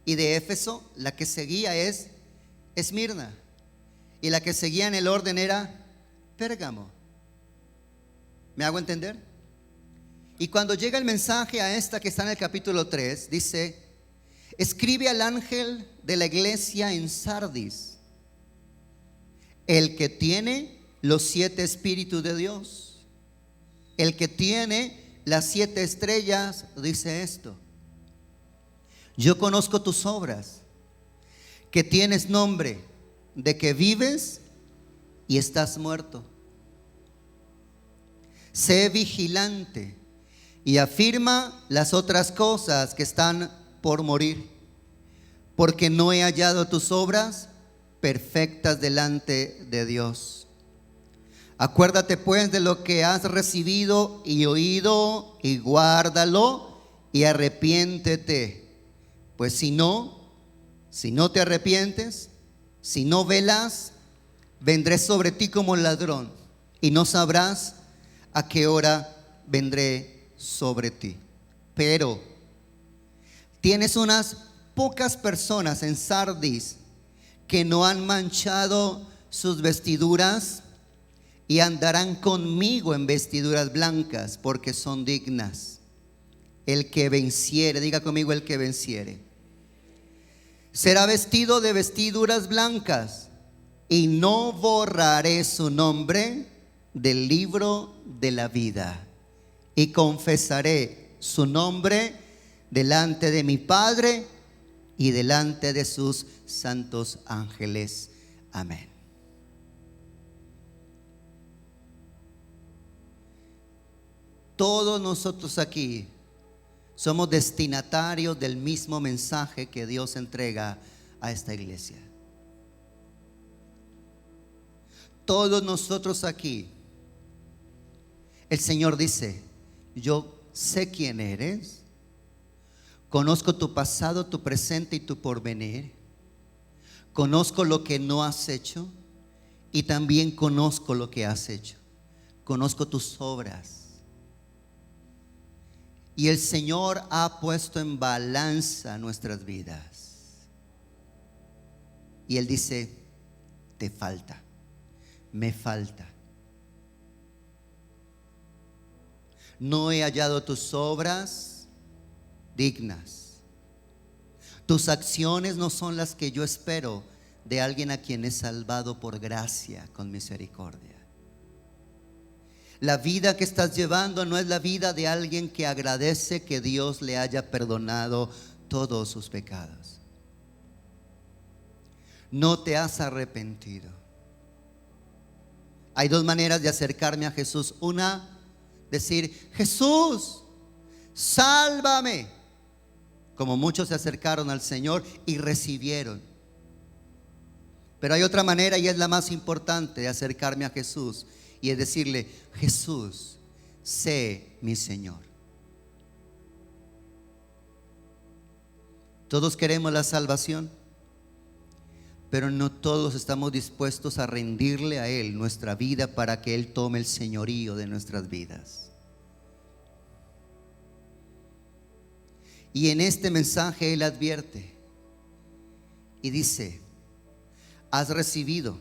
y de Éfeso, la que seguía es Esmirna, y la que seguía en el orden era Pérgamo. ¿Me hago entender? Y cuando llega el mensaje a esta que está en el capítulo 3, dice: escribe al ángel de la iglesia en Sardis, el que tiene los 7 espíritus de Dios, el que tiene las 7 estrellas, dice esto: yo conozco tus obras, que tienes nombre de que vives y estás muerto. Sé vigilante y afirma las otras cosas que están por morir, porque no he hallado tus obras perfectas delante de Dios. Acuérdate pues de lo que has recibido y oído, y guárdalo, y arrepiéntete. Pues si no te arrepientes, si no velas, vendré sobre ti como ladrón, y no sabrás a qué hora vendré sobre ti. Pero tienes unas pocas personas en Sardis que no han manchado sus vestiduras y andarán conmigo en vestiduras blancas, porque son dignas. El que venciere, diga conmigo, el que venciere, será vestido de vestiduras blancas, y no borraré su nombre del libro de la vida, y confesaré su nombre delante de mi Padre y delante de sus santos ángeles. Amén. Todos nosotros aquí somos destinatarios del mismo mensaje que Dios entrega a esta iglesia. Todos nosotros aquí, el Señor dice: yo sé quién eres, conozco tu pasado, tu presente y tu porvenir, conozco lo que no has hecho y también conozco lo que has hecho, conozco tus obras. Y el Señor ha puesto en balanza nuestras vidas. Y Él dice: te falta, me falta. No he hallado tus obras dignas. Tus acciones no son las que yo espero de alguien a quien he salvado por gracia, con misericordia. La vida que estás llevando no es la vida de alguien que agradece que Dios le haya perdonado todos sus pecados. No te has arrepentido. Hay 2 maneras de acercarme a Jesús. Una, decir: Jesús, sálvame, como muchos se acercaron al Señor y recibieron. Pero hay otra manera, y es la más importante, de acercarme a Jesús, y es decirle: Jesús, sé mi Señor. Todos queremos la salvación, pero no todos estamos dispuestos a rendirle a Él nuestra vida para que Él tome el señorío de nuestras vidas. Y en este mensaje Él advierte y dice: has recibido,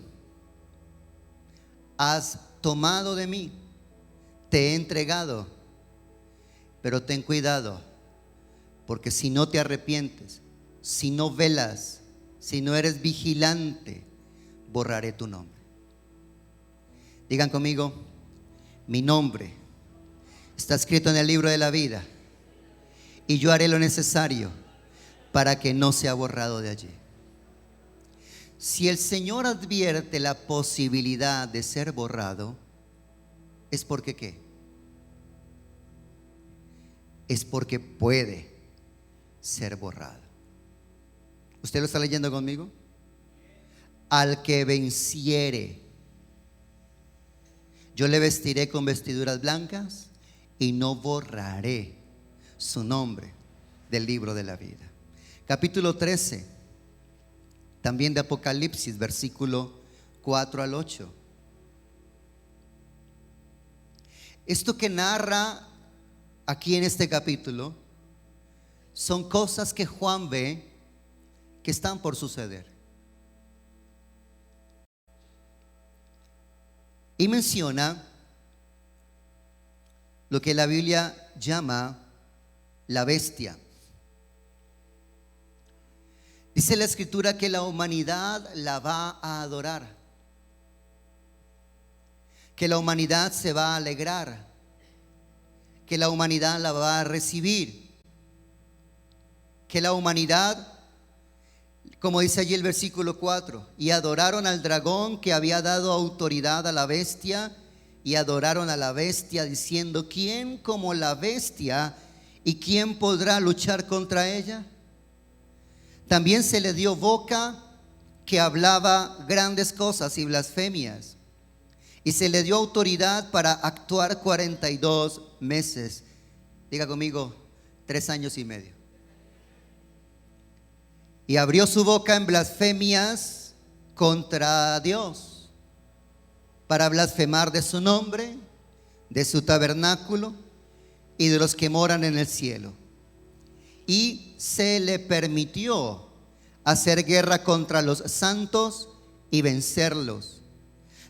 has tomado de mí, te he entregado, pero ten cuidado, porque si no te arrepientes, si no velas, si no eres vigilante, borraré tu nombre. Digan conmigo: mi nombre está escrito en el libro de la vida, y yo haré lo necesario para que no sea borrado de allí. Si el Señor advierte la posibilidad de ser borrado, ¿es porque qué? Es porque puede ser borrado. ¿Usted lo está leyendo conmigo? Al que venciere, yo le vestiré con vestiduras blancas y no borraré su nombre del libro de la vida. Capítulo 13 también de Apocalipsis, versículo 4 al 8. Esto que narra aquí en este capítulo son cosas que Juan ve que están por suceder. Y menciona lo que la Biblia llama la bestia. Dice la Escritura que la humanidad la va a adorar, que la humanidad se va a alegrar, que la humanidad la va a recibir, que la humanidad, como dice allí el versículo 4, y adoraron al dragón que había dado autoridad a la bestia, y adoraron a la bestia diciendo: ¿quién como la bestia y quién podrá luchar contra ella? También se le dio boca que hablaba grandes cosas y blasfemias, y se le dio autoridad para actuar 42 meses. Diga conmigo, 3 años y medio. Y abrió su boca en blasfemias contra Dios, para blasfemar de su nombre, de su tabernáculo y de los que moran en el cielo. Y se le permitió hacer guerra contra los santos y vencerlos.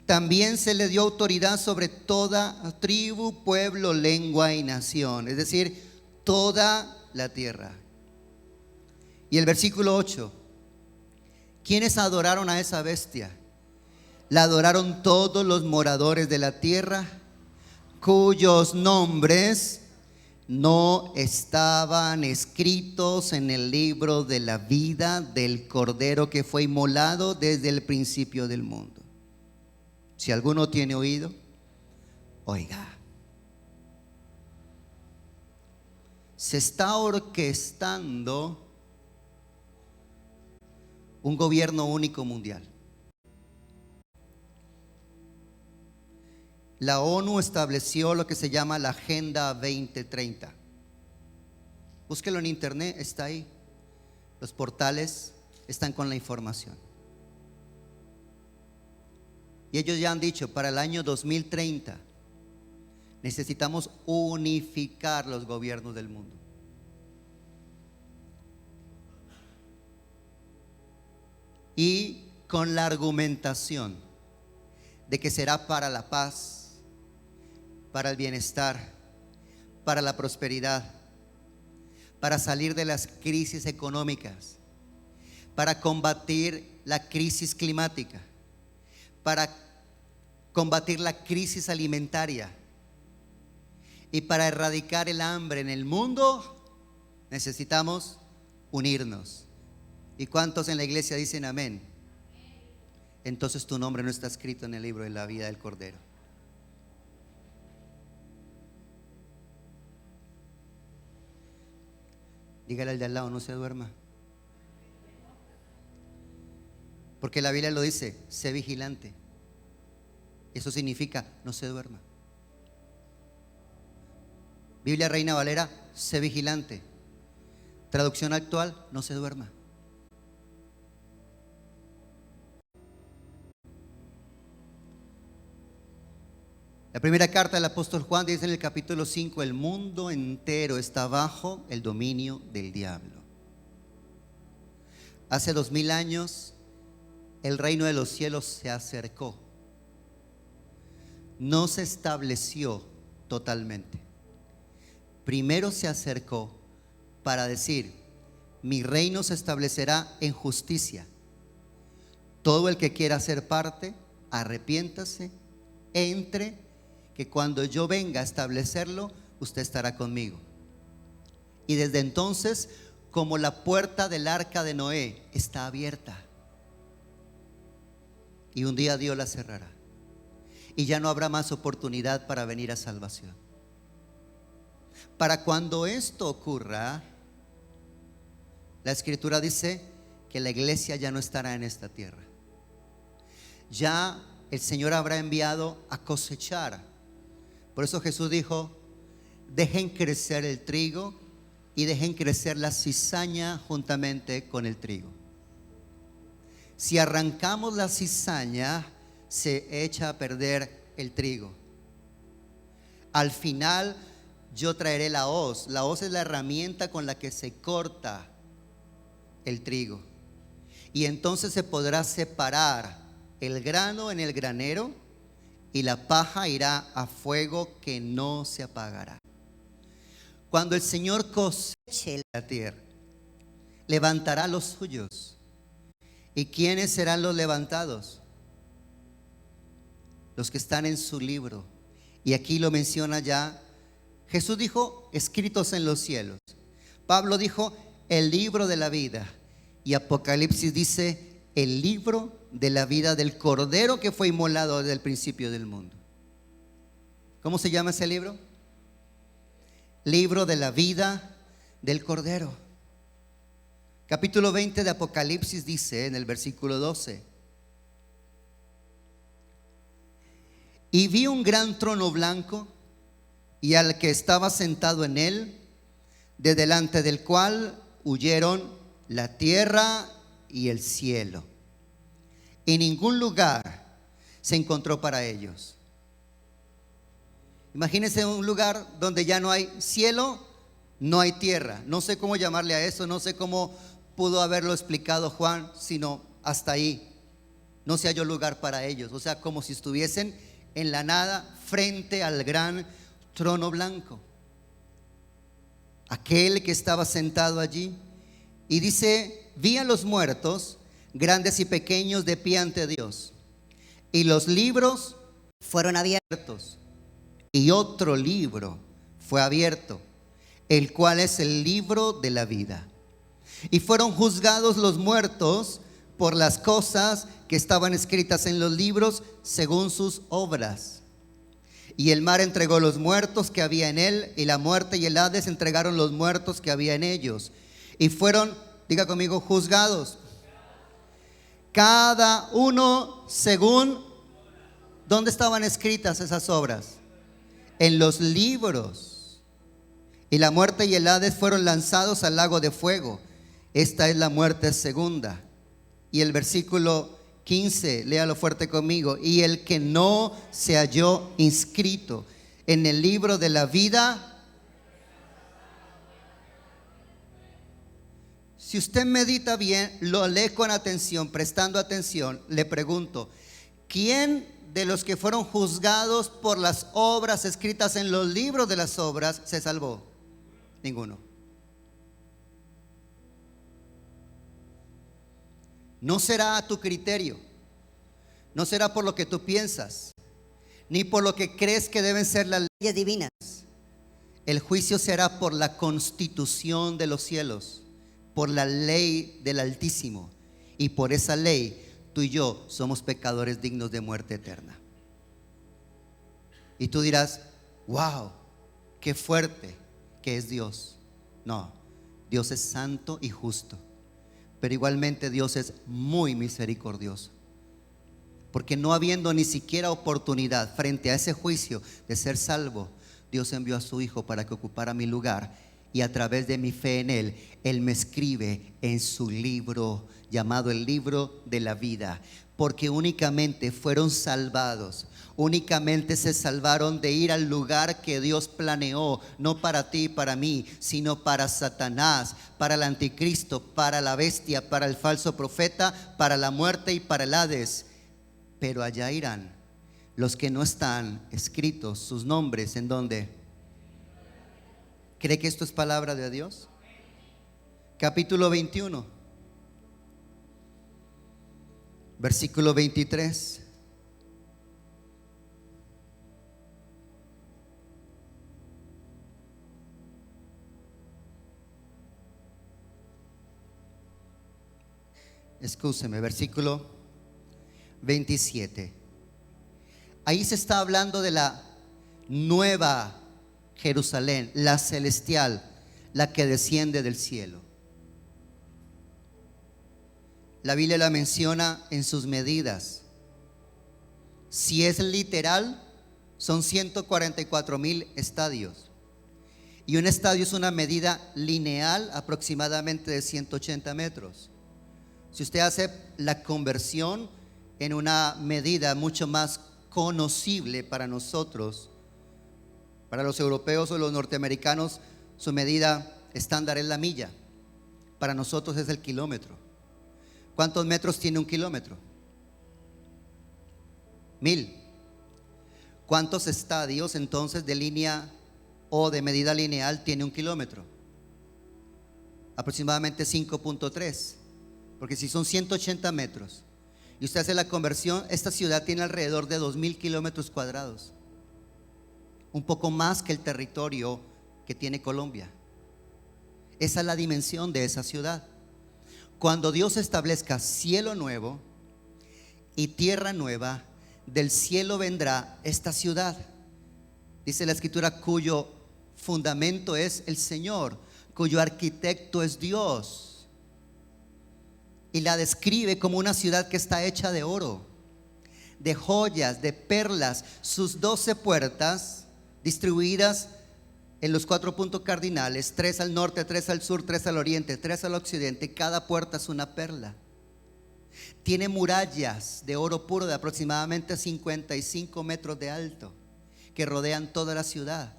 También se le dio autoridad sobre toda tribu, pueblo, lengua y nación, es decir, toda la tierra. Y el versículo 8, ¿quiénes adoraron a esa bestia? La adoraron todos los moradores de la tierra, cuyos nombres no estaban escritos en el libro de la vida del Cordero que fue inmolado desde el principio del mundo. Si alguno tiene oído, oiga. Se está orquestando un gobierno único mundial. La ONU estableció lo que se llama la Agenda 2030. Búsquelo en internet, está ahí. Los portales están con la información. Y ellos ya han dicho, para el año 2030 necesitamos unificar los gobiernos del mundo. Y con la argumentación de que será para la paz, para el bienestar, para la prosperidad, para salir de las crisis económicas, para combatir la crisis climática, para combatir la crisis alimentaria y para erradicar el hambre en el mundo. Necesitamos unirnos. ¿Y cuántos en la iglesia dicen amén? Entonces tu nombre no está escrito en el libro de la vida del Cordero. Dígale al de al lado, no se duerma. Porque la Biblia lo dice, sé vigilante. Eso significa, no se duerma. Biblia Reina Valera, sé vigilante. Traducción actual, no se duerma. La primera carta del apóstol Juan dice en el capítulo 5: el mundo entero está bajo el dominio del diablo. Hace 2000 años el reino de los cielos se acercó. No se estableció totalmente. Primero se acercó para decir: mi reino se establecerá en justicia. Todo el que quiera ser parte, arrepiéntase, entre, que cuando yo venga a establecerlo, usted estará conmigo. Y desde entonces, como la puerta del arca de Noé está abierta, y un día Dios la cerrará, y ya no habrá más oportunidad para venir a salvación. Para cuando esto ocurra, la Escritura dice que la iglesia ya no estará en esta tierra. Ya el Señor habrá enviado a cosechar. Por eso Jesús dijo: dejen crecer el trigo y dejen crecer la cizaña juntamente con el trigo. Si arrancamos la cizaña, se echa a perder el trigo. Al final yo traeré la hoz. La hoz es la herramienta con la que se corta el trigo. Y entonces se podrá separar el grano en el granero y la paja irá a fuego que no se apagará. Cuando el Señor coseche la tierra, levantará los suyos. ¿Y quiénes serán los levantados? Los que están en su libro. Y aquí lo menciona ya. Jesús dijo, escritos en los cielos. Pablo dijo, el libro de la vida. Y Apocalipsis dice, el libro de la vida del Cordero que fue inmolado desde el principio del mundo. ¿Cómo se llama ese libro? Libro de la vida del Cordero. Capítulo 20 de Apocalipsis dice en el versículo 12: y vi un gran trono blanco y al que estaba sentado en él, de delante del cual huyeron la tierra y el cielo, y ningún lugar se encontró para ellos. Imagínense un lugar donde ya no hay cielo, no hay tierra. No sé cómo llamarle a eso, no sé cómo pudo haberlo explicado Juan, sino hasta ahí. No se halló lugar para ellos. O sea, como si estuviesen en la nada frente al gran trono blanco. Aquel que estaba sentado allí. Y dice, vi a los muertos, grandes y pequeños, de pie ante Dios. Y los libros fueron abiertos. Y otro libro fue abierto, el cual es el libro de la vida. Y fueron juzgados los muertos por las cosas que estaban escritas en los libros según sus obras. Y el mar entregó los muertos que había en él, y la muerte y el Hades entregaron los muertos que había en ellos. Y fueron, diga conmigo, juzgados. Cada uno según, ¿dónde estaban escritas esas obras? En los libros. Y la muerte y el Hades fueron lanzados al lago de fuego. Esta es la muerte segunda. Y el versículo 15, léalo fuerte conmigo. Y el que no se halló inscrito en el libro de la vida. Si usted medita bien, lo lee con atención, prestando atención, le pregunto, ¿quién de los que fueron juzgados por las obras escritas en los libros de las obras se salvó? Ninguno. No será a tu criterio, no será por lo que tú piensas, ni por lo que crees que deben ser las leyes divinas. El juicio será por la constitución de los cielos, por la ley del Altísimo. Y por esa ley tú y yo somos pecadores dignos de muerte eterna. Y tú dirás, wow, qué fuerte que es Dios. No, Dios es santo y justo. Pero igualmente Dios es muy misericordioso. Porque no habiendo ni siquiera oportunidad frente a ese juicio de ser salvo, Dios envió a su Hijo para que ocupara mi lugar. Y a través de mi fe en Él, Él me escribe en su libro llamado el libro de la vida. Porque únicamente fueron salvados, únicamente se salvaron de ir al lugar que Dios planeó, no para ti y para mí, sino para Satanás, para el anticristo, para la bestia, para el falso profeta, para la muerte y para el Hades. Pero allá irán los que no están escritos sus nombres. ¿En dónde? ¿Cree que esto es palabra de Dios? Capítulo 21, versículo 23. Escúcheme, versículo 27. Ahí se está hablando de la nueva Jerusalén, la celestial, la que desciende del cielo. La Biblia la menciona en sus medidas. Si es literal, son 144,000 estadios. Y un estadio es una medida lineal aproximadamente de 180 metros. Si usted hace la conversión en una medida mucho más conocible para nosotros, para los europeos o los norteamericanos, su medida estándar es la milla. Para nosotros es el kilómetro. ¿Cuántos metros tiene un kilómetro? 1000. ¿Cuántos estadios entonces de línea o de medida lineal tiene un kilómetro? Aproximadamente 5.3. Porque si son 180 metros y usted hace la conversión, esta ciudad tiene alrededor de 2000 kilómetros cuadrados, un poco más que el territorio que tiene Colombia. Esa es la dimensión de esa ciudad. Cuando Dios establezca cielo nuevo y tierra nueva, del cielo vendrá esta ciudad. Dice la escritura, cuyo fundamento es el Señor, cuyo arquitecto es Dios. Y la describe como una ciudad que está hecha de oro, de joyas, de perlas. Sus 12 puertas distribuidas en los 4 puntos cardinales, 3 al norte, 3 al sur, 3 al oriente, 3 al occidente. Cada puerta es una perla. Tiene murallas de oro puro de aproximadamente 55 metros de alto que rodean toda la ciudad.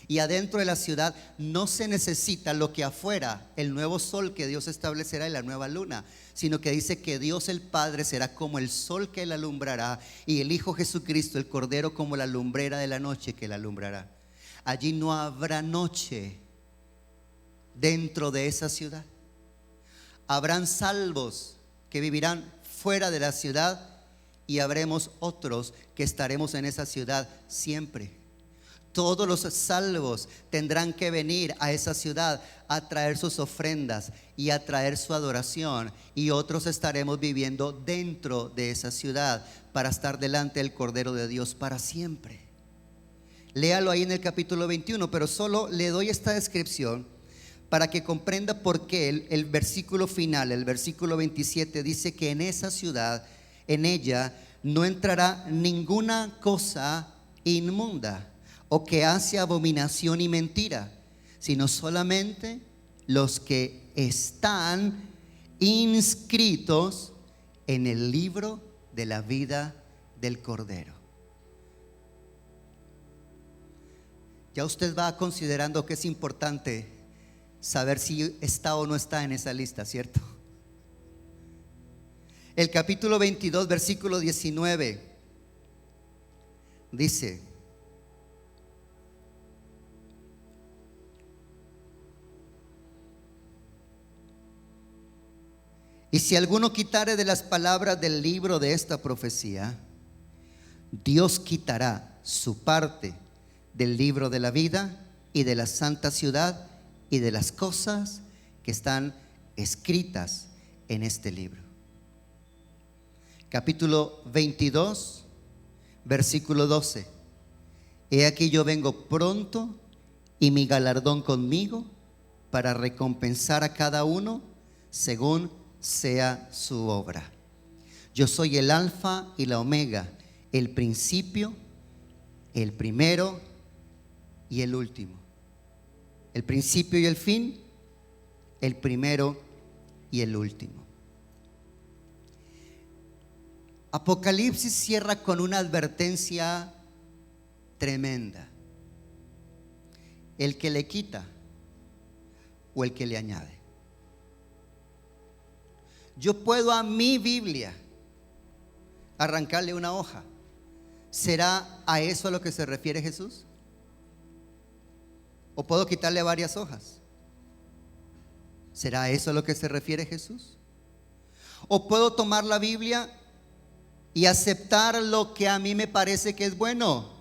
Y adentro de la ciudad no se necesita lo que afuera, el nuevo sol que Dios establecerá y la nueva luna, sino que dice que Dios el Padre será como el sol que la alumbrará, y el Hijo Jesucristo, el Cordero, como la lumbrera de la noche que la alumbrará. Allí no habrá noche dentro de esa ciudad. Habrán salvos que vivirán fuera de la ciudad, y habremos otros que estaremos en esa ciudad siempre. Todos los salvos tendrán que venir a esa ciudad a traer sus ofrendas y a traer su adoración, y otros estaremos viviendo dentro de esa ciudad para estar delante del Cordero de Dios para siempre. Léalo ahí en el capítulo 21, pero solo le doy esta descripción para que comprenda por qué el versículo final, el versículo 27, dice que en esa ciudad, en ella, no entrará ninguna cosa inmunda o que hace abominación y mentira, sino solamente los que están inscritos en el libro de la vida del Cordero. Ya usted va considerando que es importante saber si está o no está en esa lista, ¿cierto? El capítulo 22, versículo 19 dice: y si alguno quitare de las palabras del libro de esta profecía, Dios quitará su parte del libro de la vida y de la santa ciudad y de las cosas que están escritas en este libro. Capítulo 22, versículo 12: he aquí yo vengo pronto, y mi galardón conmigo, para recompensar a cada uno según sea su obra. Yo soy el alfa y la omega, el principio, el primero y el último, el principio y el fin, el primero y el último. Apocalipsis cierra con una advertencia tremenda: el que le quita o el que le añade. Yo puedo a mi Biblia arrancarle una hoja. ¿Será a eso a lo que se refiere Jesús? ¿O puedo quitarle varias hojas? ¿Será a eso a lo que se refiere Jesús? ¿O puedo tomar la Biblia y aceptar lo que a mí me parece que es bueno,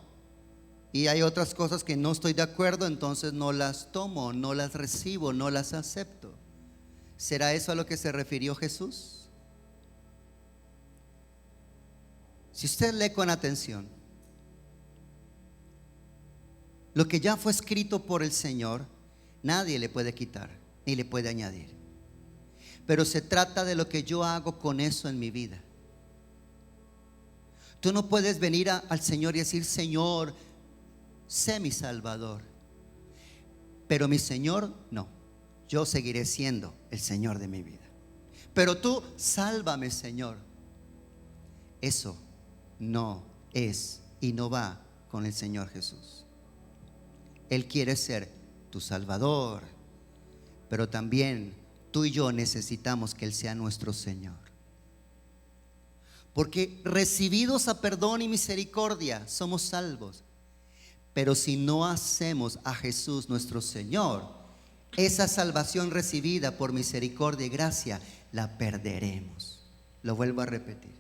y hay otras cosas que no estoy de acuerdo, entonces no las tomo, no las recibo, no las acepto? ¿Será eso a lo que se refirió Jesús? Si usted lee con atención, lo que ya fue escrito por el Señor, nadie le puede quitar ni le puede añadir. Pero se trata de lo que yo hago con eso en mi vida. Tú no puedes venir al Señor y decir: Señor, sé mi Salvador. Pero mi Señor, no. Yo seguiré siendo el Señor de mi vida. Pero tú, sálvame, Señor. Eso no es y no va con el Señor Jesús. Él quiere ser tu Salvador, pero también tú y yo necesitamos que Él sea nuestro Señor. Porque recibidos a perdón y misericordia somos salvos. Pero si no hacemos a Jesús nuestro Señor, esa salvación recibida por misericordia y gracia la perderemos. Lo vuelvo a repetir.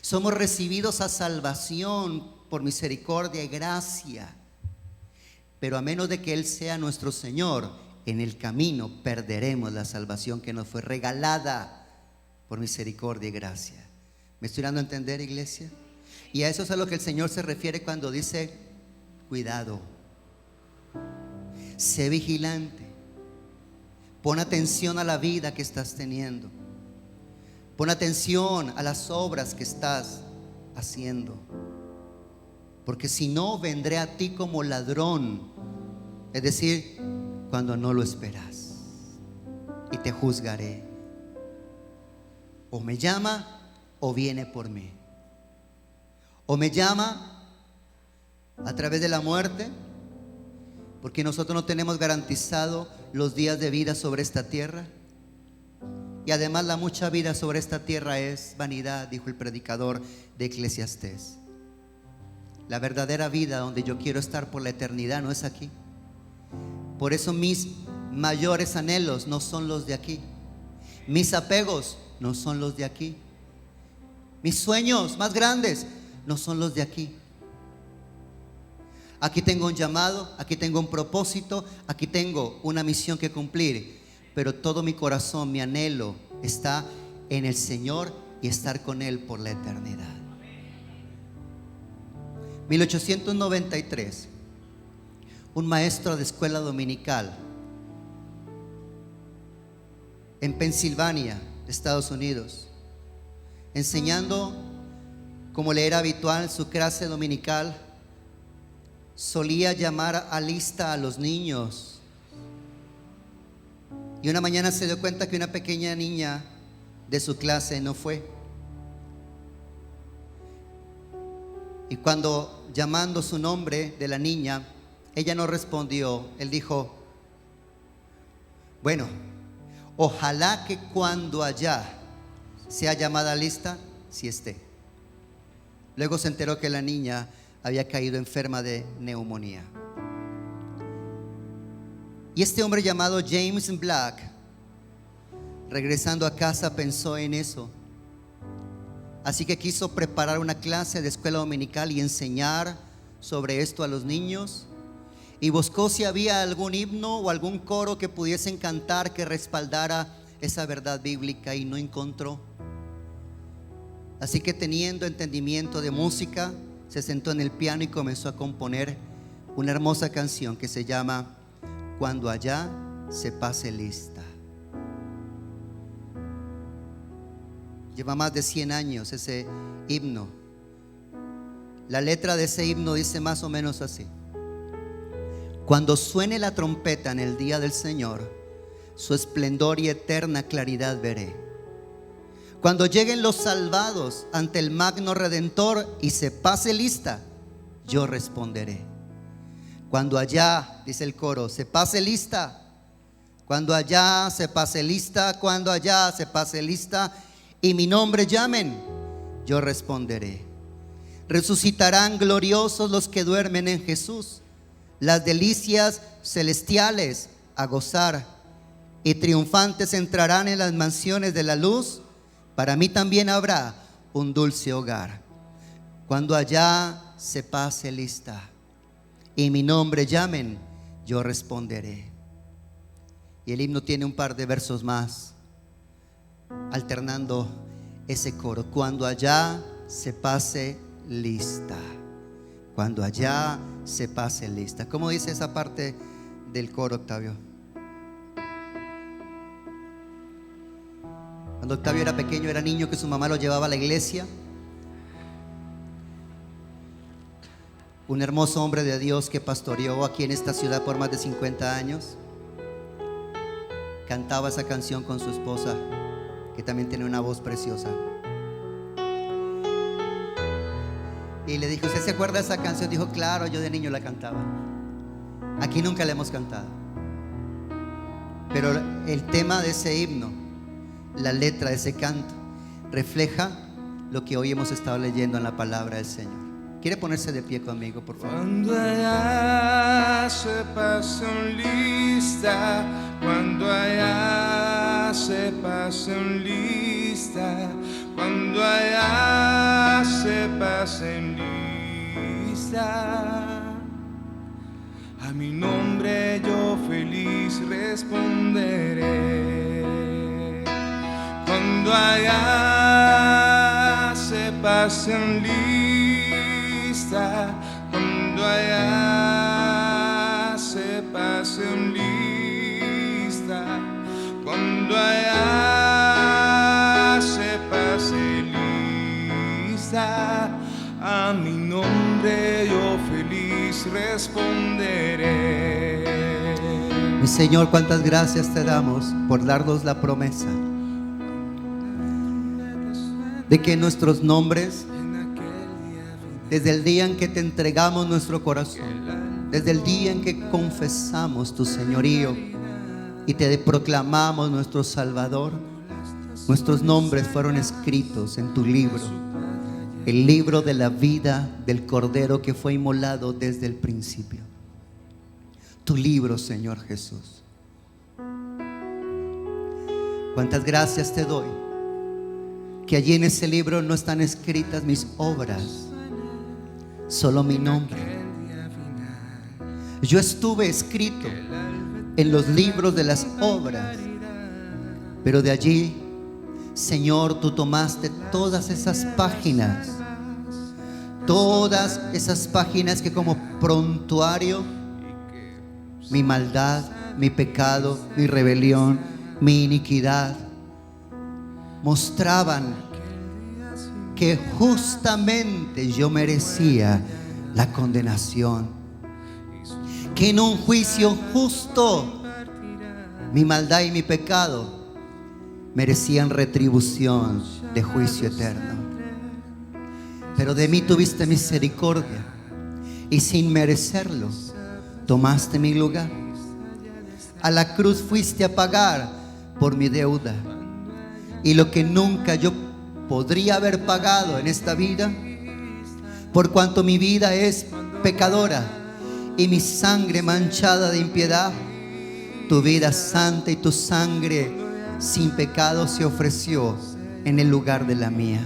Somos recibidos a salvación por misericordia y gracia, pero a menos de que Él sea nuestro Señor, en el camino perderemos la salvación que nos fue regalada por misericordia y gracia. ¿Me estoy dando a entender, iglesia? Y a eso es a lo que el Señor se refiere cuando dice: cuidado, sé vigilante, pon atención a la vida que estás teniendo, pon atención a las obras que estás haciendo, porque si no, vendré a ti como ladrón, es decir, cuando no lo esperas, y te juzgaré. O me llama o viene por mí. O me llama a través de la muerte, porque nosotros no tenemos garantizado los días de vida sobre esta tierra. Y además la mucha vida sobre esta tierra es vanidad, dijo el predicador de Eclesiastés. La verdadera vida donde yo quiero estar por la eternidad no es aquí. Por eso mis mayores anhelos no son los de aquí. Mis apegos no son los de aquí. Mis sueños más grandes no son los de aquí. Aquí tengo un llamado, aquí tengo un propósito, aquí tengo una misión que cumplir, pero todo mi corazón, mi anhelo está en el Señor y estar con Él por la eternidad. 1893, un maestro de escuela dominical en Pensilvania, Estados Unidos, enseñando como le era habitual su clase dominical, solía llamar a lista a los niños. Y una mañana se dio cuenta que una pequeña niña de su clase no fue. Y cuando, llamando su nombre de la niña, ella no respondió, él dijo: bueno, ojalá que cuando allá sea llamada lista, sí esté. Luego se enteró que la niña había caído enferma de neumonía. Y este hombre llamado James Black, regresando a casa, pensó en eso. Así que quiso preparar una clase de escuela dominical y enseñar sobre esto a los niños. Y buscó si había algún himno o algún coro que pudiesen cantar que respaldara esa verdad bíblica, y no encontró. Así que, teniendo entendimiento de música, se sentó en el piano y comenzó a componer una hermosa canción que se llama Cuando allá se pase lista. Lleva más de 100 años ese himno. La letra de ese himno dice más o menos así: cuando suene la trompeta en el día del Señor, su esplendor y eterna claridad veré. Cuando lleguen los salvados ante el magno Redentor y se pase lista, yo responderé. Cuando allá, dice el coro, se pase lista. Cuando allá se pase lista, cuando allá se pase lista y mi nombre llamen, yo responderé. Resucitarán gloriosos los que duermen en Jesús, las delicias celestiales a gozar, y triunfantes entrarán en las mansiones de la luz. Para mí también habrá un dulce hogar. Cuando allá se pase lista y mi nombre llamen, yo responderé. Y el himno tiene un par de versos más, alternando ese coro: cuando allá se pase lista. Cuando allá se pase lista. ¿Cómo dice esa parte del coro, Octavio? Cuando Octavio era pequeño, era niño, que su mamá lo llevaba a la iglesia, un hermoso hombre de Dios que pastoreó aquí en esta ciudad por más de 50 años, cantaba esa canción con su esposa, que también tiene una voz preciosa. Y le dijo: ¿usted se acuerda de esa canción? Dijo: claro, yo de niño la cantaba. Aquí nunca la hemos cantado, pero el tema de ese himno, la letra de ese canto, refleja lo que hoy hemos estado leyendo en la palabra del Señor. ¿Quiere ponerse de pie conmigo, por favor? Cuando allá se pasen lista, cuando allá se pasen lista, cuando allá se pasen lista, a mi nombre yo feliz responderé. Cuando allá se pasen lista, cuando allá se pasen lista, cuando allá se pase lista, a mi nombre yo feliz responderé. Mi Señor, cuántas gracias te damos por darnos la promesa de que nuestros nombres, desde el día en que te entregamos nuestro corazón, desde el día en que confesamos tu señorío y te proclamamos nuestro Salvador, nuestros nombres fueron escritos en tu libro, el libro de la vida del Cordero que fue inmolado desde el principio. Tu libro, Señor Jesús. Cuántas gracias te doy, que allí en ese libro no están escritas mis obras, solo mi nombre. Yo estuve escrito en los libros de las obras, pero de allí, Señor, tú tomaste todas esas páginas que como prontuario, mi maldad, mi pecado, mi rebelión, mi iniquidad, mostraban que justamente yo merecía la condenación, que en un juicio justo mi maldad y mi pecado merecían retribución de juicio eterno. Pero de mí tuviste misericordia y sin merecerlo tomaste mi lugar. A la cruz fuiste a pagar por mi deuda, y lo que nunca yo podría haber pagado en esta vida, por cuanto mi vida es pecadora y mi sangre manchada de impiedad, tu vida santa y tu sangre sin pecado se ofreció en el lugar de la mía.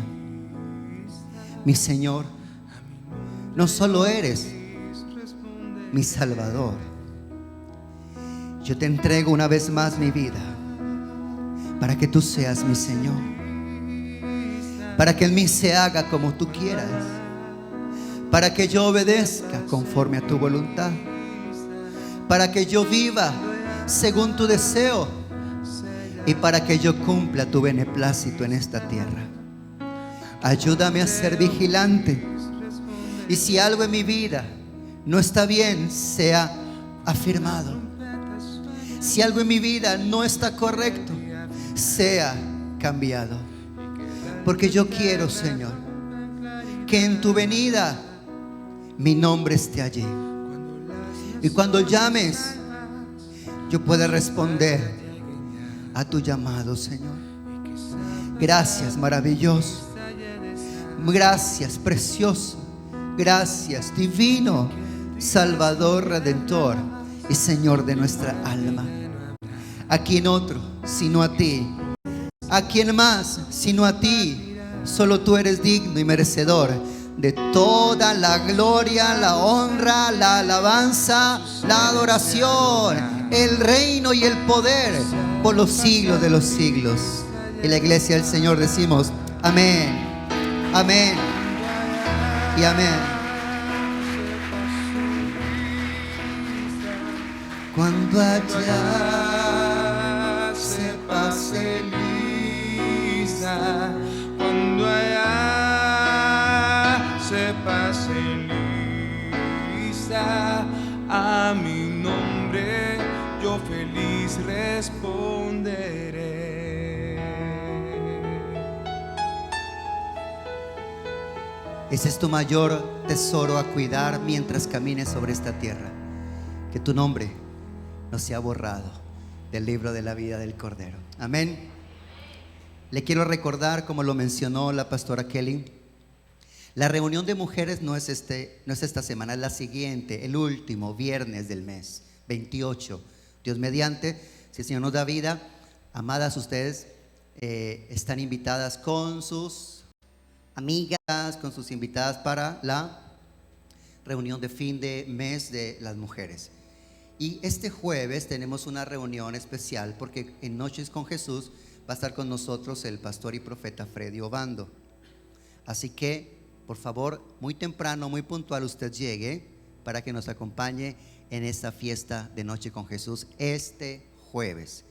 Mi Señor, no solo eres mi Salvador, yo te entrego una vez más mi vida para que tú seas mi Señor, para que en mí se haga como tú quieras, para que yo obedezca conforme a tu voluntad, para que yo viva según tu deseo y para que yo cumpla tu beneplácito en esta tierra. Ayúdame a ser vigilante, y si algo en mi vida no está bien, sea afirmado. Si algo en mi vida no está correcto, sea cambiado. Porque yo quiero, Señor, que en tu venida mi nombre esté allí, y cuando llames yo pueda responder a tu llamado, Señor. Gracias, maravilloso. Gracias, precioso. Gracias, divino Salvador, Redentor y Señor de nuestra alma. ¿A quién otro sino a ti? ¿A quién más sino a ti? Solo tú eres digno y merecedor de toda la gloria, la honra, la alabanza, la adoración, el reino y el poder por los siglos de los siglos. Y la iglesia del Señor decimos amén, amén y amén. Cuando allá se pase lista, Cuando allá se pase lista, a mi nombre yo feliz responderé. ese es tu mayor tesoro a cuidar mientras camines sobre esta tierra, que tu nombre no sea borrado del libro de la vida del Cordero. Amén Le quiero recordar, como lo mencionó la pastora Kelly, la reunión de mujeres no es esta semana, es la siguiente, el último viernes del mes, 28. Dios mediante, si el Señor nos da vida, amadas, ustedes están invitadas con sus amigas, con sus invitadas para la reunión de fin de mes de las mujeres. Y este jueves tenemos una reunión especial porque en Noches con Jesús va a estar con nosotros el pastor y profeta Freddy Obando. Así que, por favor, muy temprano, muy puntual, usted llegue para que nos acompañe en esta fiesta de Noche con Jesús este jueves.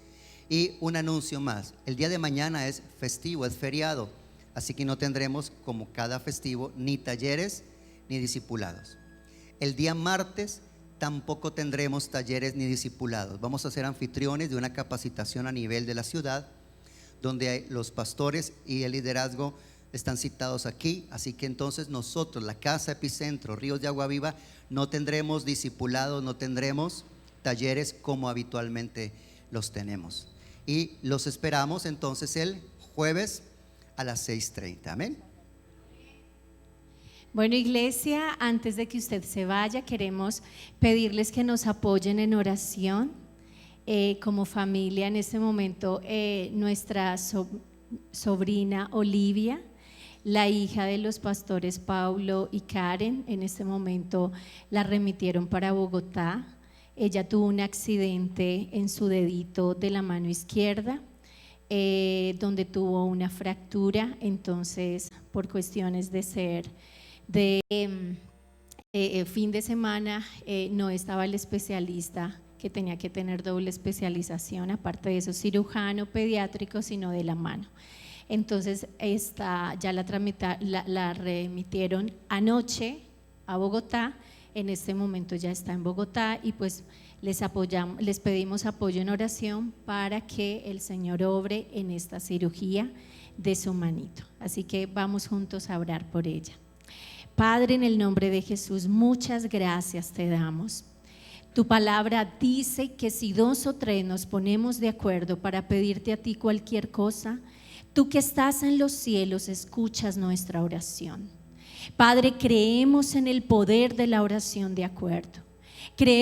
Y un anuncio más: el día de mañana es festivo, es feriado, así que no tendremos, como cada festivo, ni talleres ni discipulados. El día martes tampoco tendremos talleres ni discipulados. Vamos a ser anfitriones de una capacitación a nivel de la ciudad, donde los pastores y el liderazgo están citados aquí. Así que entonces nosotros, la Casa Epicentro Ríos de Agua Viva, no tendremos discipulados, no tendremos talleres como habitualmente los tenemos. Y los esperamos entonces el jueves a las 6:30. Amén. Bueno, iglesia, antes de que usted se vaya, queremos pedirles que nos apoyen en oración. Como familia, en este momento, nuestra sobrina Olivia, la hija de los pastores Paulo y Karen, en este momento la remitieron para Bogotá. Ella tuvo un accidente en su dedito de la mano izquierda, donde tuvo una fractura. Entonces, por cuestiones de fin de semana, no estaba el especialista, que tenía que tener doble especialización, aparte de eso cirujano pediátrico, sino de la mano. Entonces ya la remitieron anoche a Bogotá. En este momento ya está en Bogotá y pues les pedimos apoyo en oración para que el Señor obre en esta cirugía de su manito. Así que vamos juntos a orar por ella. Padre, en el nombre de Jesús, muchas gracias te damos. Tu palabra dice que si 2 o 3 nos ponemos de acuerdo para pedirte a ti cualquier cosa, tú que estás en los cielos escuchas nuestra oración. Padre, creemos en el poder de la oración de acuerdo. Creemos